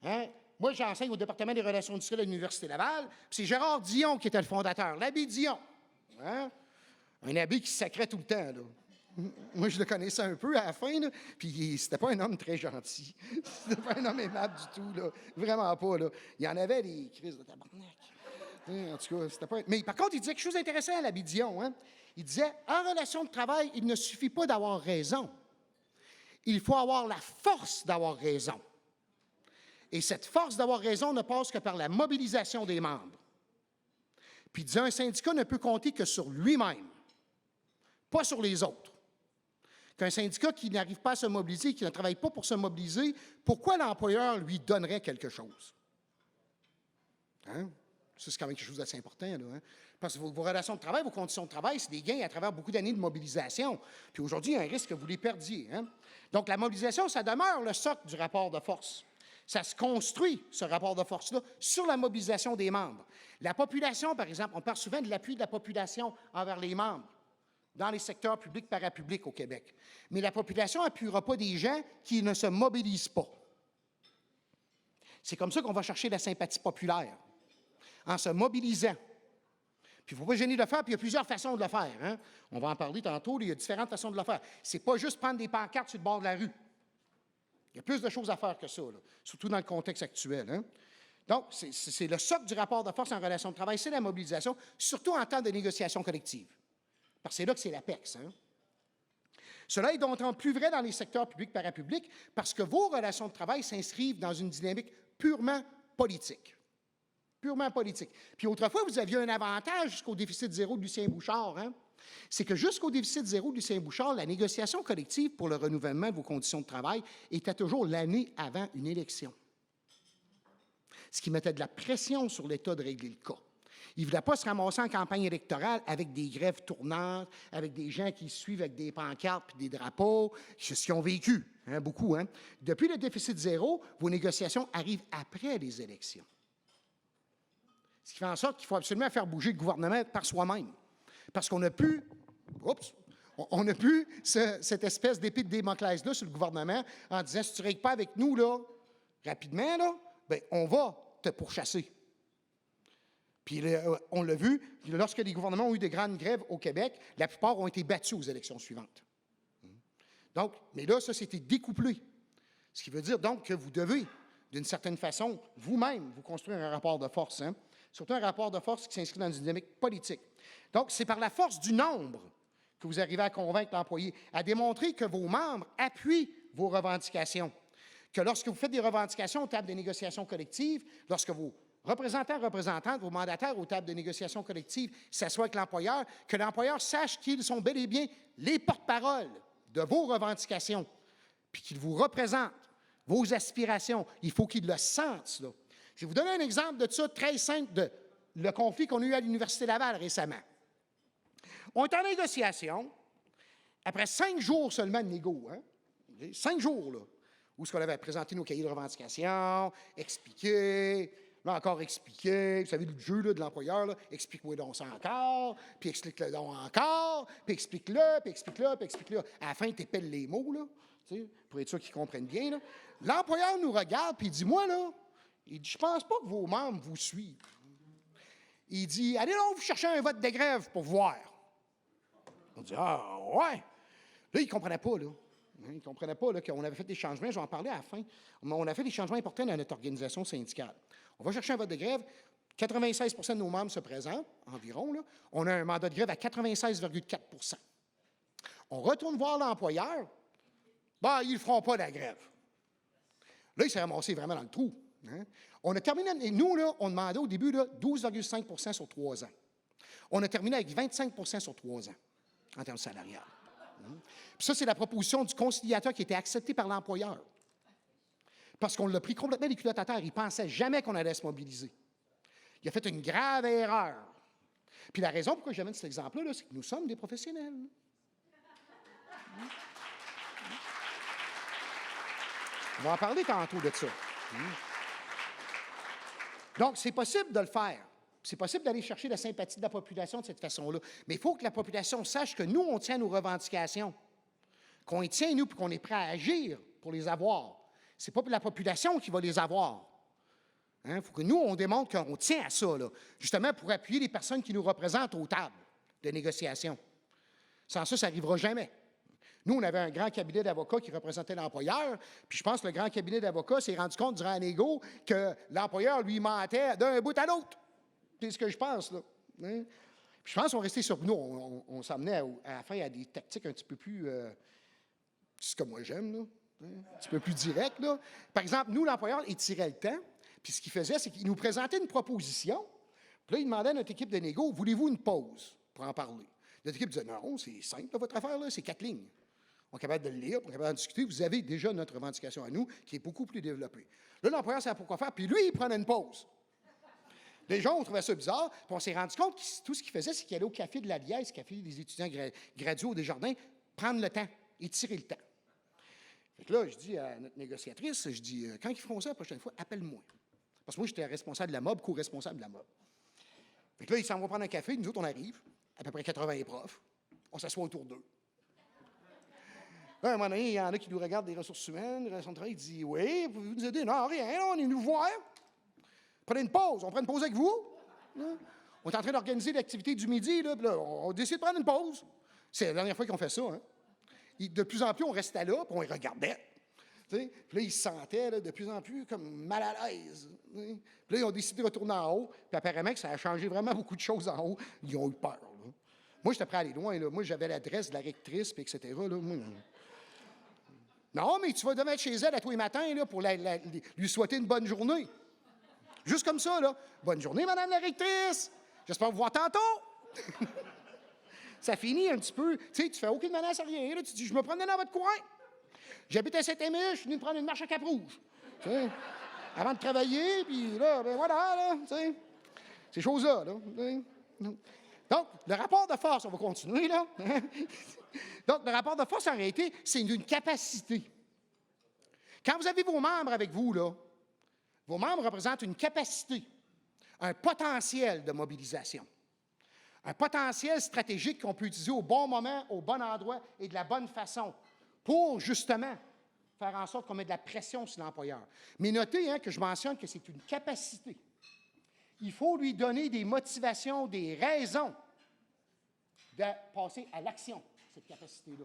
Hein? Moi, j'enseigne au département des relations industrielles à l'Université Laval, puis c'est Gérard Dion qui était le fondateur, l'abbé Dion. Hein? Un abbé qui se sacrait tout le temps, là. Moi, je le connaissais un peu à la fin, là, puis c'était pas un homme très gentil. C'était pas un homme aimable du tout, là. Vraiment pas, là. Il y en avait des crises de tabarnak. En tout cas, c'était pas... Mais par contre, il disait quelque chose d'intéressant à l'abbé Dion. Hein? Il disait, en relation de travail, il ne suffit pas d'avoir raison. Il faut avoir la force d'avoir raison. Et cette force d'avoir raison ne passe que par la mobilisation des membres. Puis il disait, un syndicat ne peut compter que sur lui-même, pas sur les autres. Qu'un syndicat qui n'arrive pas à se mobiliser, qui ne travaille pas pour se mobiliser, pourquoi l'employeur lui donnerait quelque chose? Hein? Ça, c'est quand même quelque chose d'assez important, là, hein? Parce que vos relations de travail, vos conditions de travail, c'est des gains à travers beaucoup d'années de mobilisation. Puis aujourd'hui, il y a un risque que vous les perdiez. Hein? Donc, la mobilisation, ça demeure le socle du rapport de force. Ça se construit, ce rapport de force-là, sur la mobilisation des membres. La population, par exemple, on parle souvent de l'appui de la population envers les membres dans les secteurs publics, parapublics au Québec. Mais la population n'appuiera pas des gens qui ne se mobilisent pas. C'est comme ça qu'on va chercher la sympathie populaire, en se mobilisant. Puis il ne faut pas gêner de le faire, puis il y a plusieurs façons de le faire. Hein? On va en parler tantôt, il y a différentes façons de le faire. Ce n'est pas juste prendre des pancartes sur le bord de la rue. Il y a plus de choses à faire que ça, là, surtout dans le contexte actuel. Hein? Donc, c'est le socle du rapport de force en relation de travail, c'est la mobilisation, surtout en temps de négociation collective. Parce que c'est là que c'est l'APEX. Hein? Cela est d'autant plus vrai dans les secteurs publics parapublics parce que vos relations de travail s'inscrivent dans une dynamique purement politique. Purement politique. Puis autrefois, vous aviez un avantage jusqu'au déficit zéro de Lucien Bouchard. Hein? C'est que jusqu'au déficit zéro de Lucien Bouchard, la négociation collective pour le renouvellement de vos conditions de travail était toujours l'année avant une élection. Ce qui mettait de la pression sur l'État de régler le cas. Il ne voulait pas se ramasser en campagne électorale avec des grèves tournantes, avec des gens qui suivent avec des pancartes et des drapeaux, ce qu'ils ont vécu, hein, beaucoup. Hein? Depuis le déficit zéro, vos négociations arrivent après les élections. Ce qui fait en sorte qu'il faut absolument faire bouger le gouvernement par soi-même. Parce qu'on n'a plus, cette espèce d'épée de Damoclès-là sur le gouvernement en disant, si tu ne règles pas avec nous, là, rapidement, là, bien, on va te pourchasser. Puis on l'a vu, lorsque les gouvernements ont eu de grandes grèves au Québec, la plupart ont été battus aux élections suivantes. Donc, mais là, ça, c'était découplé. Ce qui veut dire donc que vous devez, d'une certaine façon, vous-même, vous construire un rapport de force, hein? Surtout un rapport de force qui s'inscrit dans une dynamique politique. Donc, c'est par la force du nombre que vous arrivez à convaincre l'employé, à démontrer que vos membres appuient vos revendications, que lorsque vous faites des revendications aux tables de négociation collective, lorsque vos représentants, représentantes, vos mandataires aux tables de négociation collective s'assoient avec l'employeur, que l'employeur sache qu'ils sont bel et bien les porte-paroles de vos revendications, puis qu'ils vous représentent, vos aspirations. Il faut qu'ils le sentent, là. Je vais vous donner un exemple de ça très simple, de le conflit qu'on a eu à l'Université Laval récemment. On est en négociation, après 5 jours seulement de négo, hein? 5 jours, là, où on avait présenté nos cahiers de revendications, expliqué, là encore expliqué, vous savez, le jeu là, de l'employeur, là, explique-moi donc ça encore, puis explique-le donc encore, puis explique-le, puis explique-le, puis explique-le. À la fin, tu épelles les mots, là, pour être sûr qu'ils comprennent bien. Là. L'employeur nous regarde, puis il dit, moi, là, il dit, je pense pas que vos membres vous suivent. Il dit, allez donc vous chercher un vote de grève pour voir. dit, ah, ouais. Là, ils ne comprenaient pas, là. Ils ne comprenaient pas là, qu'on avait fait des changements. Je vais en parler à la fin. On a fait des changements importants dans notre organisation syndicale. On va chercher un vote de grève. 96 de nos membres se présentent, environ. Là. On a un mandat de grève à 96,4 On retourne voir l'employeur. Ben, ils ne feront pas la grève. Là, il s'est ramassé vraiment dans le trou. Hein? On a terminé, et nous, là, on demandait au début 12,5 sur 3 ans. On a terminé avec 25 sur 3 ans, en termes salariales. Puis ça, c'est la proposition du conciliateur qui a été acceptée par l'employeur. Parce qu'on l'a pris complètement les culottes à terre. Il ne pensait jamais qu'on allait se mobiliser. Il a fait une grave erreur. Puis la raison pourquoi j'amène cet exemple-là, c'est que nous sommes des professionnels. On va en parler tantôt de ça. Donc, c'est possible de le faire. C'est possible d'aller chercher la sympathie de la population de cette façon-là. Mais il faut que la population sache que nous, on tient à nos revendications, qu'on y tient, nous, puis qu'on est prêt à agir pour les avoir. Ce n'est pas la population qui va les avoir. Il faut que nous, on démontre qu'on tient à ça, là, justement pour appuyer les personnes qui nous représentent aux tables de négociation. Sans ça, ça n'arrivera jamais. Nous, on avait un grand cabinet d'avocats qui représentait l'employeur, puis je pense que le grand cabinet d'avocats s'est rendu compte durant la négo que l'employeur lui mentait d'un bout à l'autre. C'est ce que je pense, là. Puis je pense qu'on restait sur nous. On s'amenait à la fin à des tactiques un petit peu plus... c'est ce que moi j'aime, là. Un petit peu plus direct, là. Par exemple, nous, l'employeur, il tirait le temps, puis ce qu'il faisait, c'est qu'il nous présentait une proposition, puis là, il demandait à notre équipe de négo, voulez-vous une pause pour en parler? Notre équipe disait, non, c'est simple, là, votre affaire, là, c'est 4 lignes. On est capable de le lire, on est capable d'en discuter. Vous avez déjà notre revendication à nous, qui est beaucoup plus développée. Là, l'employeur ne savait pas quoi faire, puis lui, il prenait une pause. Les gens, on trouvait ça bizarre, puis on s'est rendu compte que tout ce qu'il faisait, c'est qu'il allait au café de la Liesse, café des étudiants gradués au Desjardins, prendre le temps et tirer le temps. Fait que là, je dis à notre négociatrice, je dis, quand ils feront ça la prochaine fois, appelle-moi. Parce que moi, j'étais responsable de la MOB, co-responsable de la MOB. Fait que là, ils s'en vont prendre un café, nous autres, on arrive, à peu près 80 profs, on s'assoit autour d'eux. Là, à un moment donné, il y en a qui nous regardent des ressources humaines, le centre il dit, oui, vous nous aider? Non, rien, on est nous voir. Prenez une pause, on prend une pause avec vous. Là. On est en train d'organiser l'activité du midi, là, puis là, on décide de prendre une pause. C'est la dernière fois qu'on fait ça. Hein. De plus en plus, on restait là, puis on les regardait. Puis là, ils se sentaient là, de plus en plus comme mal à l'aise. Puis là, ils ont décidé de retourner en haut, puis apparemment que ça a changé vraiment beaucoup de choses en haut. Ils ont eu peur. Là. Moi, j'étais prêt à aller loin. Là. Moi, j'avais l'adresse de la rectrice, puis etc. Là. Moi, non, mais tu vas devoir être chez elle à tous les matins là, pour lui souhaiter une bonne journée. Juste comme ça, là. Bonne journée, Madame la rectrice. J'espère vous voir tantôt. Ça finit un petit peu. Tu sais, tu fais aucune menace à rien. Là. Tu dis, je me promenais dans votre coin. J'habite à Saint-Émile, je suis venu prendre une marche à Cap-Rouge. Tu sais, avant de travailler, puis là, ben voilà, là, tu sais. Ces choses-là, là. Donc, le rapport de force, on va continuer, là. Donc, le rapport de force, en réalité, c'est une capacité. Quand vous avez vos membres avec vous, là, vos membres représentent une capacité, un potentiel de mobilisation, un potentiel stratégique qu'on peut utiliser au bon moment, au bon endroit et de la bonne façon pour, justement, faire en sorte qu'on mette de la pression sur l'employeur. Mais notez que je mentionne que c'est une capacité. Il faut lui donner des motivations, des raisons de passer à l'action, cette capacité-là.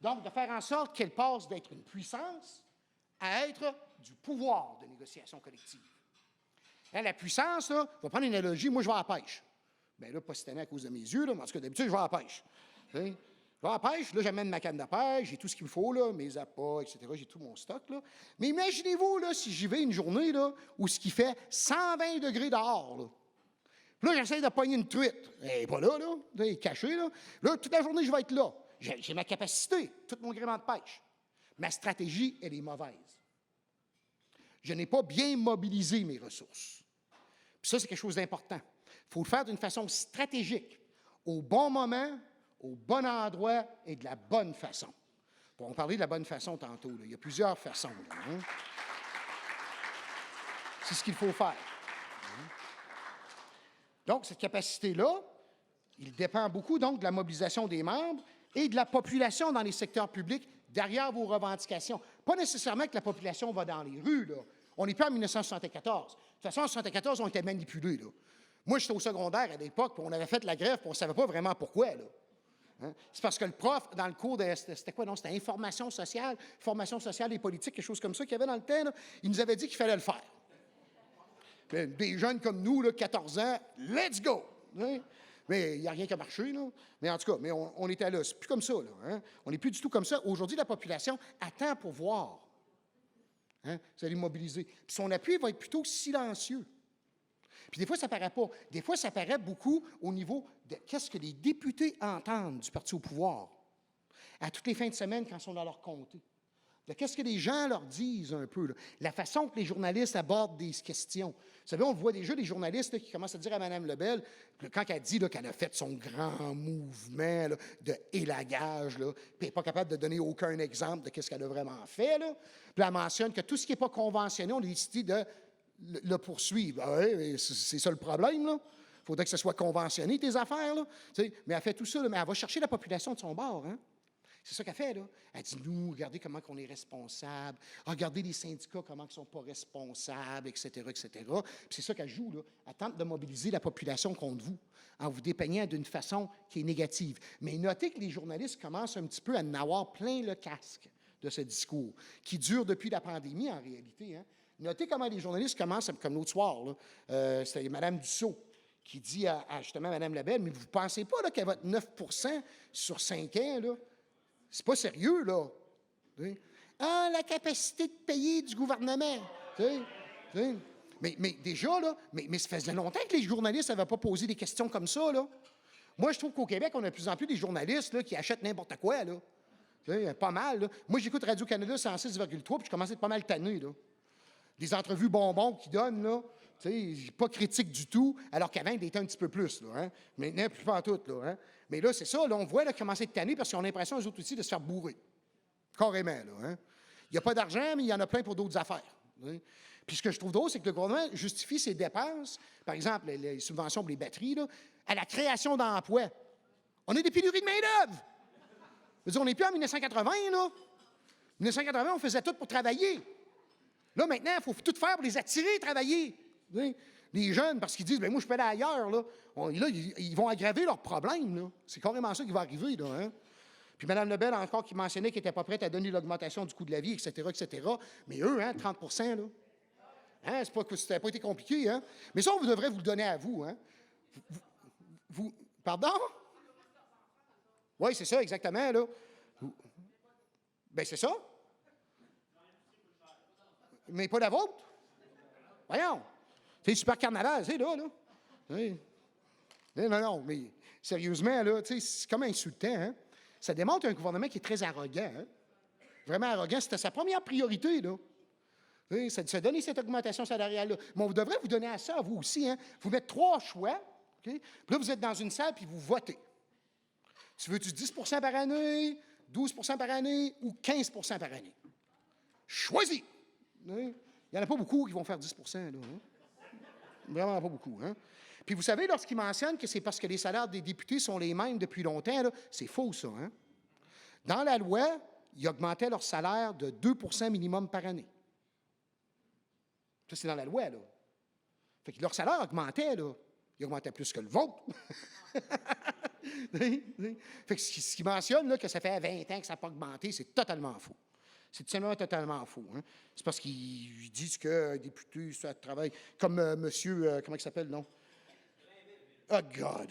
Donc, de faire en sorte qu'elle passe d'être une puissance à être du pouvoir de négociation collective. Hein, la puissance, là, je vais prendre une analogie, moi je vais à la pêche. Bien là, pas cette année à cause de mes yeux, là, mais en tout cas, d'habitude, je vais à la pêche. Je vais à la pêche, là, j'amène ma canne de pêche, j'ai tout ce qu'il me faut, là, mes appâts, etc., j'ai tout mon stock. Là. Mais imaginez-vous, là, si j'y vais une journée là, où ce qui fait 120 degrés dehors, là. Puis là, j'essaie de pogner une truite. Elle n'est pas là, là. Elle est cachée, là. Là, toute la journée, je vais être là. J'ai ma capacité, tout mon gréement de pêche. Ma stratégie, elle est mauvaise. Je n'ai pas bien mobilisé mes ressources. Puis ça, c'est quelque chose d'important. Il faut le faire d'une façon stratégique, au bon moment, au bon endroit et de la bonne façon. On va parler de la bonne façon tantôt. Là. Il y a plusieurs façons. Là, hein? C'est ce qu'il faut faire. Donc, cette capacité-là, il dépend beaucoup donc de la mobilisation des membres et de la population dans les secteurs publics derrière vos revendications. Pas nécessairement que la population va dans les rues, là. On n'est plus en 1974. De toute façon, en 1974, on était manipulés, là. Moi, j'étais au secondaire à l'époque, puis on avait fait la grève, puis on ne savait pas vraiment pourquoi, là. Hein? C'est parce que le prof, dans le cours de, c'était quoi, non? C'était information sociale et politique, quelque chose comme ça qu'il y avait dans le temps, là, il nous avait dit qu'il fallait le faire. Des jeunes comme nous, là, 14 ans, let's go! Hein? Mais il n'y a rien qui a marché, là. Mais en tout cas, mais on était là. C'est plus comme ça, là. Hein? On n'est plus du tout comme ça. Aujourd'hui, la population attend pour voir. Hein? Vous allez mobiliser. Puis son appui va être plutôt silencieux. Puis des fois, ça ne paraît pas. Des fois, ça paraît beaucoup au niveau de qu'est-ce que les députés entendent du parti au pouvoir à toutes les fins de semaine quand ils sont dans leur comté. Qu'est-ce que les gens leur disent un peu, là? La façon que les journalistes abordent des questions. Vous savez, on voit déjà des journalistes là, qui commencent à dire à Mme Lebel, quand elle dit qu'elle a fait son grand mouvement là, de élagage, là, puis elle n'est pas capable de donner aucun exemple de ce qu'elle a vraiment fait, là, puis elle mentionne que tout ce qui n'est pas conventionné, on a décidé de le poursuivre. Ah oui, c'est ça le problème, là. Il faudrait que ce soit conventionné, tes affaires, là. Mais elle fait tout ça, là, mais elle va chercher la population de son bord, hein? C'est ça qu'elle fait, là. Elle dit, nous, regardez comment on est responsable, regardez les syndicats, comment ils ne sont pas responsables, etc., etc. Puis c'est ça qu'elle joue, là. Elle tente de mobiliser la population contre vous, en vous dépeignant d'une façon qui est négative. Mais notez que les journalistes commencent un petit peu à en avoir plein le casque de ce discours, qui dure depuis la pandémie, en réalité, hein. Notez comment les journalistes commencent, comme l'autre soir, là, c'était Mme Dussault, qui dit à justement Mme Lebel, mais vous ne pensez pas là, qu'à votre 9 sur 5 ans, là, c'est pas sérieux, là. Ah, la capacité de payer du gouvernement. Mais déjà, là, mais ça faisait longtemps que les journalistes n'avaient pas posé des questions comme ça, là. Moi, je trouve qu'au Québec, on a de plus en plus des journalistes là, qui achètent n'importe quoi, là. Pas mal, là. Moi, j'écoute Radio-Canada 106,3, puis je commence à être pas mal tanné, là. Des entrevues bonbons qu'ils donnent, là. Pas critique du tout, alors qu'avant, il était un petit peu plus, là. Hein? Maintenant, plus pas en tout, là. Hein? Mais là, c'est ça, là, on voit là, commencer à être tanné parce qu'ils ont l'impression, eux autres aussi, de se faire bourrer. Carrément, là. Hein? Il n'y a pas d'argent, mais il y en a plein pour d'autres affaires. Hein? Puis ce que je trouve drôle, c'est que le gouvernement justifie ses dépenses, par exemple, les subventions pour les batteries, là, à la création d'emplois. On a des pénuries de main-d'œuvre. On n'est plus en 1980, là. En 1980, on faisait tout pour travailler. Là, maintenant, il faut tout faire pour les attirer à travailler. Les jeunes, parce qu'ils disent, bien, moi, je peux aller ailleurs, là. Là, ils vont aggraver leurs problèmes, là. C'est carrément ça qui va arriver, là, hein? Puis Mme Lebel, encore, qui mentionnait qu'elle n'était pas prête à donner l'augmentation du coût de la vie, etc., etc. Mais eux, hein, 30 là. Hein, ça n'a pas été compliqué, hein? Mais ça, on devrait vous le donner à vous, hein? Pardon? Oui, c'est ça, exactement, là. Bien, c'est ça. Mais pas la vôtre. Voyons. C'est super carnaval, c'est là. Non, mais sérieusement, là, c'est comme insultant, hein? Ça démontre un gouvernement qui est très arrogant, hein? Vraiment arrogant. C'était sa première priorité, là. C'est de se donner cette augmentation salariale-là. Mais on devrait vous donner à ça, à vous aussi, hein? Vous mettre 3 choix, OK? Puis là, vous êtes dans une salle, puis vous votez. Tu veux-tu 10 par année, 12 par année ou 15 par année? Choisis! Il n'y en a pas beaucoup qui vont faire 10 là. Hein? Vraiment pas beaucoup. Hein? Puis vous savez, lorsqu'ils mentionnent que c'est parce que les salaires des députés sont les mêmes depuis longtemps, là, c'est faux, ça. Hein? Dans la loi, ils augmentaient leur salaire de 2 minimum par année. Ça, c'est dans la loi, là. Fait que leur salaire augmentait, là. Il augmentait plus que le vôtre. Fait que ce qu'ils mentionnent, là, que ça fait 20 ans que ça n'a pas augmenté, c'est totalement faux. C'est tout simplement totalement faux. Hein? C'est parce qu'ils disent qu'un député, ça travaille comme monsieur, comment il s'appelle, non? Oh, God!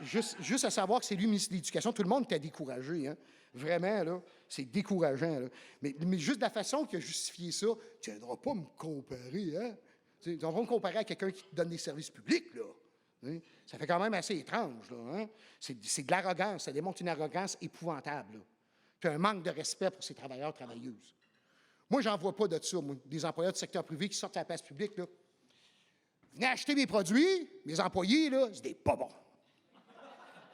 Juste à savoir que c'est lui, ministre de l'Éducation, tout le monde était découragé. Hein? Vraiment, là, c'est décourageant. Là. Mais juste de la façon qu'il a justifié ça, tu ne viendras pas me comparer. Hein? Tu vas pas me comparer à quelqu'un qui te donne des services publics. Là. Hein? Ça fait quand même assez étrange. Là, hein? C'est de l'arrogance. Ça démontre une arrogance épouvantable. Là. Puis un manque de respect pour ces travailleurs, travailleuses. Moi, j'en vois pas de ça, moi, des employeurs du secteur privé qui sortent à la place publique. Là. Venez acheter mes produits, mes employés, là, c'est des pas bons.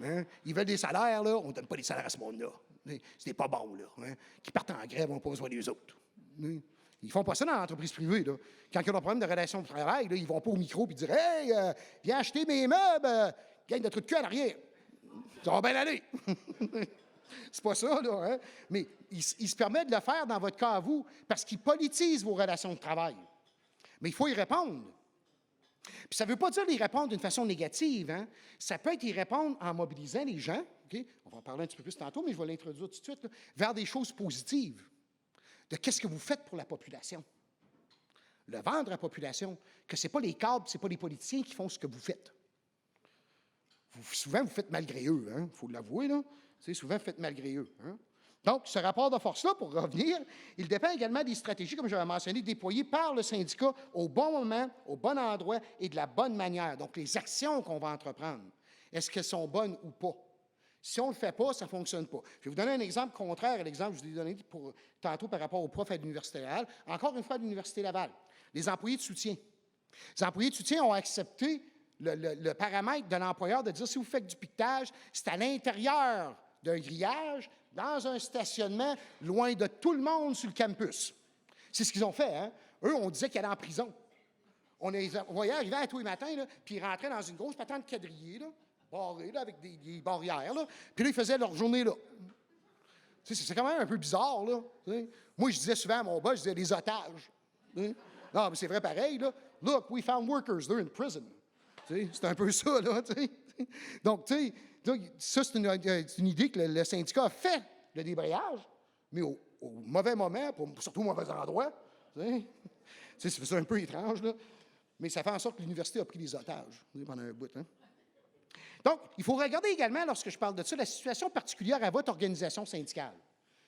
Hein? Ils veulent des salaires, là, on ne donne pas des salaires à ce monde-là. C'est des pas bons, là. Hein? Qui partent en grève, on n'a pas besoin des autres. Hein? Ils ne font pas ça dans l'entreprise privée. Là. Quand ils ont un problème de relation de travail, là, ils ne vont pas au micro et dire « Hey, viens acheter mes meubles, gagne de trucs de cul à l'arrière. » Ça va bien aller. C'est pas ça, là. Hein? Mais ils se permettent de le faire dans votre cas à vous parce qu'ils politisent vos relations de travail. Mais il faut y répondre. Puis ça ne veut pas dire y répondre d'une façon négative. Hein? Ça peut être y répondre en mobilisant les gens, okay? On va en parler un petit peu plus tantôt, mais je vais l'introduire tout de suite, là, vers des choses positives. De qu'est-ce que vous faites pour la population. Le vendre à la population, que ce n'est pas les cadres, ce n'est pas les politiciens qui font ce que vous faites. Souvent, vous faites malgré eux, il faut l'avouer, là. Souvent, vous faites malgré eux. Hein? Donc, ce rapport de force-là, pour revenir, il dépend également des stratégies, comme j'avais mentionné, déployées par le syndicat au bon moment, au bon endroit et de la bonne manière. Donc, les actions qu'on va entreprendre, est-ce qu'elles sont bonnes ou pas? Si on ne le fait pas, ça ne fonctionne pas. Je vais vous donner un exemple contraire à l'exemple que je vous ai donné tantôt par rapport aux profs à l'Université Laval. Encore une fois, à l'Université Laval, les employés de soutien. Les employés de soutien ont accepté le paramètre de l'employeur de dire si vous faites du piquetage, c'est à l'intérieur d'un grillage, dans un stationnement, loin de tout le monde sur le campus. C'est ce qu'ils ont fait. Hein? Eux, on disait qu'ils allaient en prison. On voyait arriver à tous les matins, là, puis ils rentraient dans une grosse patente quadrillée, là, barrée, là, avec des barrières. Là, puis là, ils faisaient leur journée là. C'est quand même un peu bizarre. Là, moi, je disais souvent à mon boss, je disais les otages. Non, mais c'est vrai pareil. Là. Look, we found workers, they're in prison. C'est un peu ça, là. T'sais. Donc, tu sais, ça, c'est une idée que le syndicat a fait, le débrayage, mais au mauvais moment, surtout au mauvais endroit. C'est un peu étrange, là. Mais ça fait en sorte que l'université a pris des otages pendant un bout. Hein. Donc, il faut regarder également, lorsque je parle de ça, la situation particulière à votre organisation syndicale.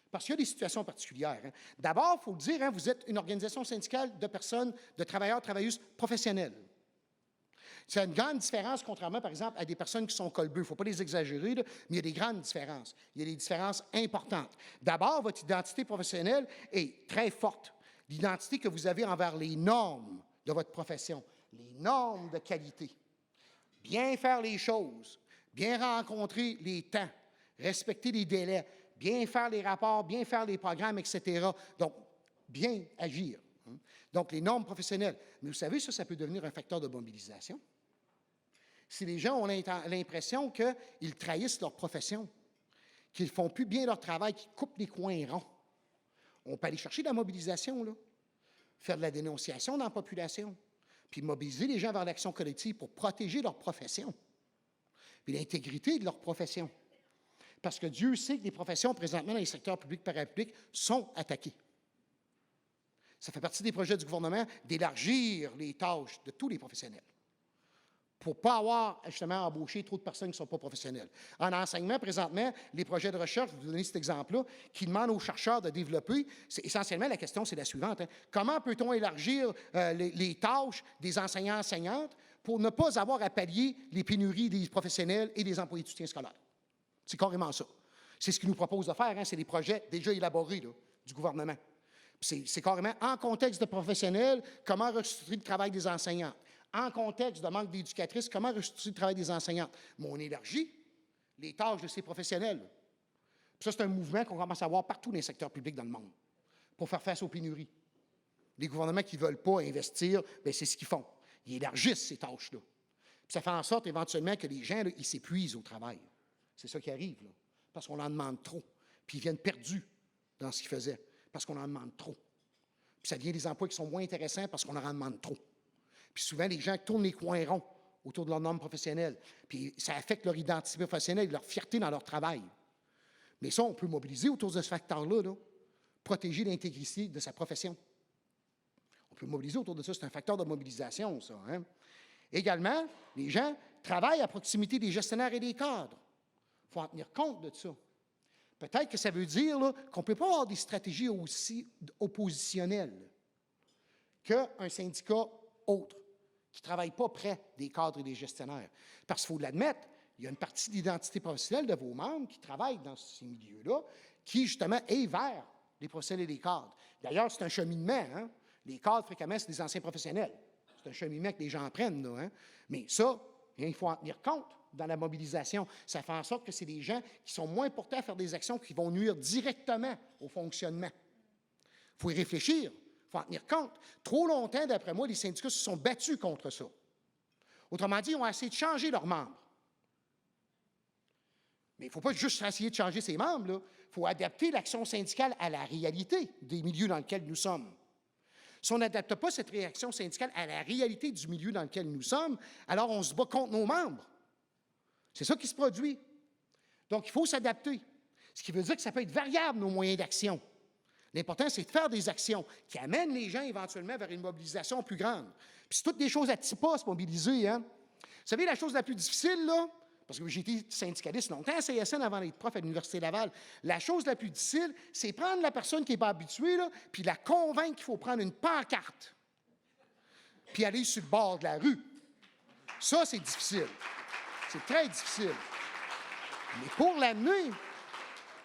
Parce qu'il y a des situations particulières. Hein. D'abord, il faut le dire, hein, vous êtes une organisation syndicale de personnes, de travailleurs, travailleuses professionnelles. C'est une grande différence, contrairement, par exemple, à des personnes qui sont colbeux. Il ne faut pas les exagérer, là, mais il y a des grandes différences. Il y a des différences importantes. D'abord, votre identité professionnelle est très forte. L'identité que vous avez envers les normes de votre profession, les normes de qualité. Bien faire les choses, bien rencontrer les temps, respecter les délais, bien faire les rapports, bien faire les programmes, etc. Donc, bien agir. Hein. Donc, les normes professionnelles. Mais vous savez, ça peut devenir un facteur de mobilisation. Si les gens ont l'impression qu'ils trahissent leur profession, qu'ils ne font plus bien leur travail, qu'ils coupent les coins ronds, on peut aller chercher de la mobilisation, là, faire de la dénonciation dans la population, puis mobiliser les gens vers l'action collective pour protéger leur profession, puis l'intégrité de leur profession. Parce que Dieu sait que les professions présentement dans les secteurs publics et parapublics sont attaquées. Ça fait partie des projets du gouvernement d'élargir les tâches de tous les professionnels pour ne pas avoir, justement, embauché trop de personnes qui ne sont pas professionnelles. En enseignement, présentement, les projets de recherche, je vais vous donner cet exemple-là, qui demandent aux chercheurs de développer, essentiellement, la question, c'est la suivante. Hein. Comment peut-on élargir les tâches des enseignants-enseignantes pour ne pas avoir à pallier les pénuries des professionnels et des employés de soutien scolaire? C'est carrément ça. C'est ce qu'ils nous proposent de faire. Hein. C'est des projets déjà élaborés là, du gouvernement. C'est carrément en contexte de professionnels, comment restructurer le travail des enseignantes. En contexte de manque d'éducatrices, comment restructurer le travail des enseignantes. Mais on élargit les tâches de ces professionnels. Puis ça, c'est un mouvement qu'on commence à voir partout dans les secteurs publics dans le monde pour faire face aux pénuries. Les gouvernements qui ne veulent pas investir, bien, c'est ce qu'ils font. Ils élargissent ces tâches-là. Puis ça fait en sorte éventuellement que les gens, là, ils s'épuisent au travail. C'est ça qui arrive, là, parce qu'on en demande trop. Puis ils viennent perdus dans ce qu'ils faisaient, parce qu'on en demande trop. Puis ça devient des emplois qui sont moins intéressants parce qu'on en demande trop. Puis souvent, les gens tournent les coins ronds autour de leurs normes professionnelles. Puis ça affecte leur identité professionnelle, leur fierté dans leur travail. Mais ça, on peut mobiliser autour de ce facteur-là, là, protéger l'intégrité de sa profession. On peut mobiliser autour de ça. C'est un facteur de mobilisation, ça. Hein? Également, les gens travaillent à proximité des gestionnaires et des cadres. Il faut en tenir compte de ça. Peut-être que ça veut dire qu'on ne peut pas avoir des stratégies aussi oppositionnelles qu'un syndicat autre, qui ne travaille pas près des cadres et des gestionnaires. Parce qu'il faut l'admettre, il y a une partie de l'identité professionnelle de vos membres qui travaillent dans ces milieux-là, qui, justement, est vers les professionnels et les cadres. D'ailleurs, c'est un cheminement. Hein? Les cadres, fréquemment, c'est des anciens professionnels. C'est un cheminement que les gens prennent. Là, hein? Mais ça, il faut en tenir compte dans la mobilisation. Ça fait en sorte que c'est des gens qui sont moins portés à faire des actions qui vont nuire directement au fonctionnement. Il faut y réfléchir. Il faut en tenir compte. Trop longtemps, d'après moi, les syndicats se sont battus contre ça. Autrement dit, ils ont essayé de changer leurs membres. Mais il ne faut pas juste essayer de changer ses membres. Il faut adapter l'action syndicale à la réalité des milieux dans lesquels nous sommes. Si on n'adapte pas cette réaction syndicale à la réalité du milieu dans lequel nous sommes, alors on se bat contre nos membres. C'est ça qui se produit. Donc, il faut s'adapter. Ce qui veut dire que ça peut être variable, nos moyens d'action. L'important, c'est de faire des actions qui amènent les gens éventuellement vers une mobilisation plus grande. Puis c'est toutes des choses à petits pas, se mobiliser. Hein? Vous savez, la chose la plus difficile, là, parce que j'ai été syndicaliste longtemps à CSN avant d'être prof à l'Université Laval, la chose la plus difficile, c'est prendre la personne qui n'est pas habituée, là, puis la convaincre qu'il faut prendre une pancarte, puis aller sur le bord de la rue. Ça, c'est difficile. C'est très difficile. Mais pour l'amener,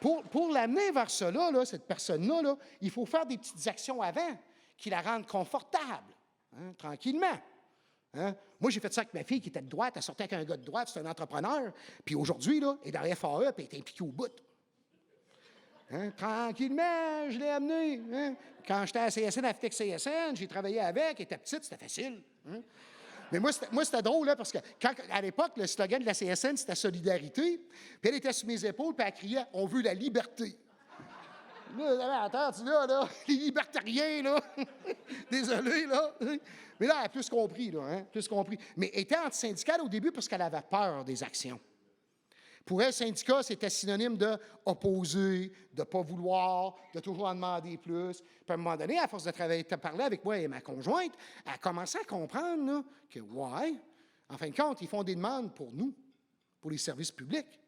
pour l'amener vers cela, là, cette personne-là, là, il faut faire des petites actions avant qui la rendent confortable, hein, tranquillement. Hein? Moi, j'ai fait ça avec ma fille qui était de droite, elle sortait avec un gars de droite, c'est un entrepreneur, puis aujourd'hui, là, elle est dans la FAE, puis elle est impliquée au bout. Hein? Tranquillement, je l'ai amenée. Hein? Quand j'étais à CSN, à FTEC CSN, j'ai travaillé avec, elle était petite, c'était facile. Hein? Mais moi, c'était drôle, là, parce que à l'époque, le slogan de la CSN, c'était « Solidarité », puis elle était sur mes épaules, puis elle criait « On veut la liberté ». Là, attends, tu là, les libertariens, là, désolé, là. Mais là, elle a plus compris, là, hein, plus compris. Mais elle était antisyndicale au début parce qu'elle avait peur des actions. Pour elle, syndicat, c'était synonyme d'opposer, de ne pas vouloir, de toujours en demander plus. Puis à un moment donné, à force de travailler, de parler avec moi et ma conjointe, elle a commencé à comprendre là, que, ouais, en fin de compte, ils font des demandes pour nous, pour les services publics.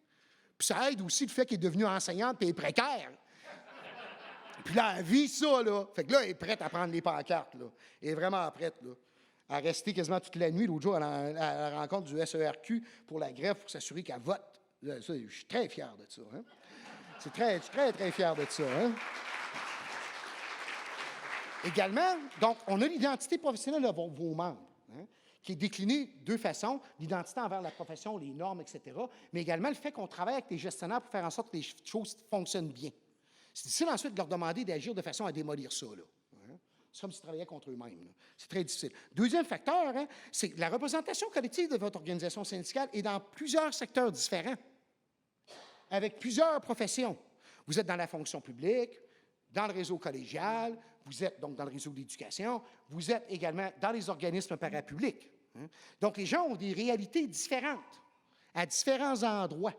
Puis ça aide aussi le fait qu'elle est devenue enseignante et elle est précaire. Puis là, elle vit ça, là. Fait que là, elle est prête à prendre les pancartes, là. Elle est vraiment prête, là. À rester quasiment toute la nuit, l'autre jour, à la rencontre du SERQ pour la grève, pour s'assurer qu'elle vote. Ça, je suis très fier de ça, hein. Je suis très, très fier de ça, hein. Également, donc, on a l'identité professionnelle de vos membres, hein, qui est déclinée de deux façons, l'identité envers la profession, les normes, etc., mais également le fait qu'on travaille avec les gestionnaires pour faire en sorte que les choses fonctionnent bien. C'est difficile ensuite de leur demander d'agir de façon à démolir ça, là. Hein? C'est comme s'ils travaillaient contre eux-mêmes. Là. C'est très difficile. Deuxième facteur, hein, c'est que la représentation collective de votre organisation syndicale est dans plusieurs secteurs différents, avec plusieurs professions. Vous êtes dans la fonction publique, dans le réseau collégial, vous êtes donc dans le réseau d'éducation, vous êtes également dans les organismes parapublics. Hein? Donc, les gens ont des réalités différentes à différents endroits.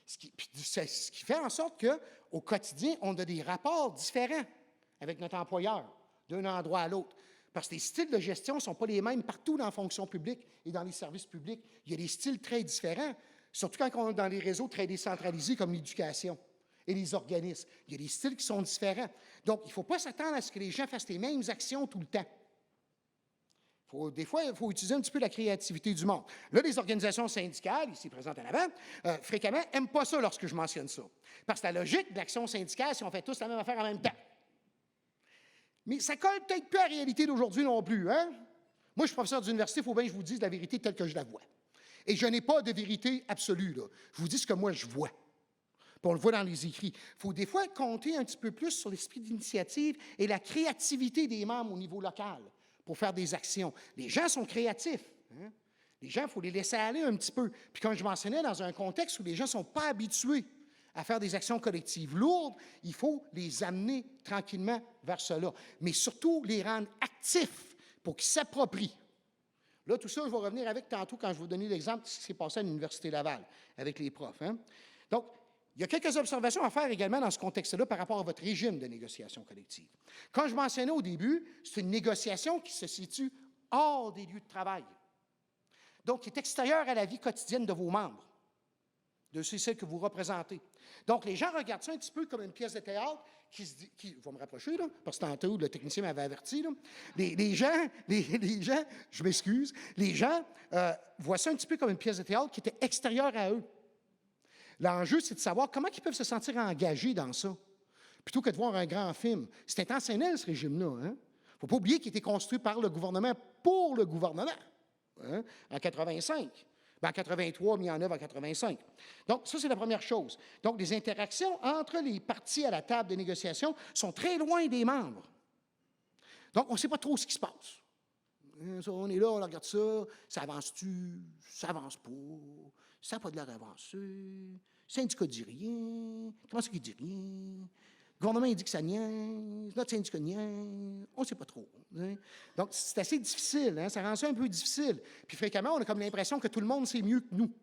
Ce qui fait en sorte qu'au quotidien, on a des rapports différents avec notre employeur, d'un endroit à l'autre. Parce que les styles de gestion ne sont pas les mêmes partout dans la fonction publique et dans les services publics. Il y a des styles très différents, surtout quand on est dans les réseaux très décentralisés comme l'éducation et les organismes. Il y a des styles qui sont différents. Donc, il ne faut pas s'attendre à ce que les gens fassent les mêmes actions tout le temps. Des fois, il faut utiliser un petit peu la créativité du monde. Là, les organisations syndicales, ici présentes en avant, fréquemment, n'aiment pas ça lorsque je mentionne ça. Parce que la logique de l'action syndicale, c'est qu'on fait tous la même affaire en même temps. Mais ça ne colle peut-être plus à la réalité d'aujourd'hui non plus. Hein? Moi, je suis professeur d'université, il faut bien que je vous dise la vérité telle que je la vois. Et je n'ai pas de vérité absolue, là. Je vous dis ce que moi, je vois. Puis on le voit dans les écrits. Il faut des fois compter un petit peu plus sur l'esprit d'initiative et la créativité des membres au niveau local pour faire des actions. Les gens sont créatifs. Hein? Les gens, il faut les laisser aller un petit peu. Puis comme je mentionnais, dans un contexte où les gens ne sont pas habitués à faire des actions collectives lourdes, il faut les amener tranquillement vers cela. Mais surtout, les rendre actifs pour qu'ils s'approprient. Là, tout ça, je vais revenir avec tantôt quand je vais vous donner l'exemple de ce qui s'est passé à l'Université Laval avec les profs. Hein? Donc, il y a quelques observations à faire également dans ce contexte-là par rapport à votre régime de négociation collective. Comme je mentionnais au début, c'est une négociation qui se situe hors des lieux de travail, donc qui est extérieure à la vie quotidienne de vos membres, de celles que vous représentez. Donc, les gens regardent ça un petit peu comme une pièce de théâtre qui va me rapprocher, là, parce que tantôt, le technicien m'avait averti. Là. Les gens, je m'excuse, les gens voient ça un petit peu comme une pièce de théâtre qui était extérieure à eux. L'enjeu, c'est de savoir comment ils peuvent se sentir engagés dans ça, plutôt que de voir un grand film. C'est intentionnel, ce régime-là. Il ne faut pas oublier qu'il a été construit par le gouvernement pour le gouvernement, hein, en 85. En 83, mis en œuvre en 85. Donc, ça, c'est la première chose. Donc, les interactions entre les parties à la table de négociation sont très loin des membres. Donc, on ne sait pas trop ce qui se passe. On est là, on regarde ça, ça avance-tu, ça avance pas, ça n'a pas de l'air d'avancer, le syndicat dit rien, comment est-ce qu'il dit rien? Le gouvernement il dit que ça niaise, notre syndicat niaise, on ne sait pas trop. Hein. Donc, c'est assez difficile, hein, ça rend ça un peu difficile. Puis fréquemment, on a comme l'impression que tout le monde sait mieux que nous. Tu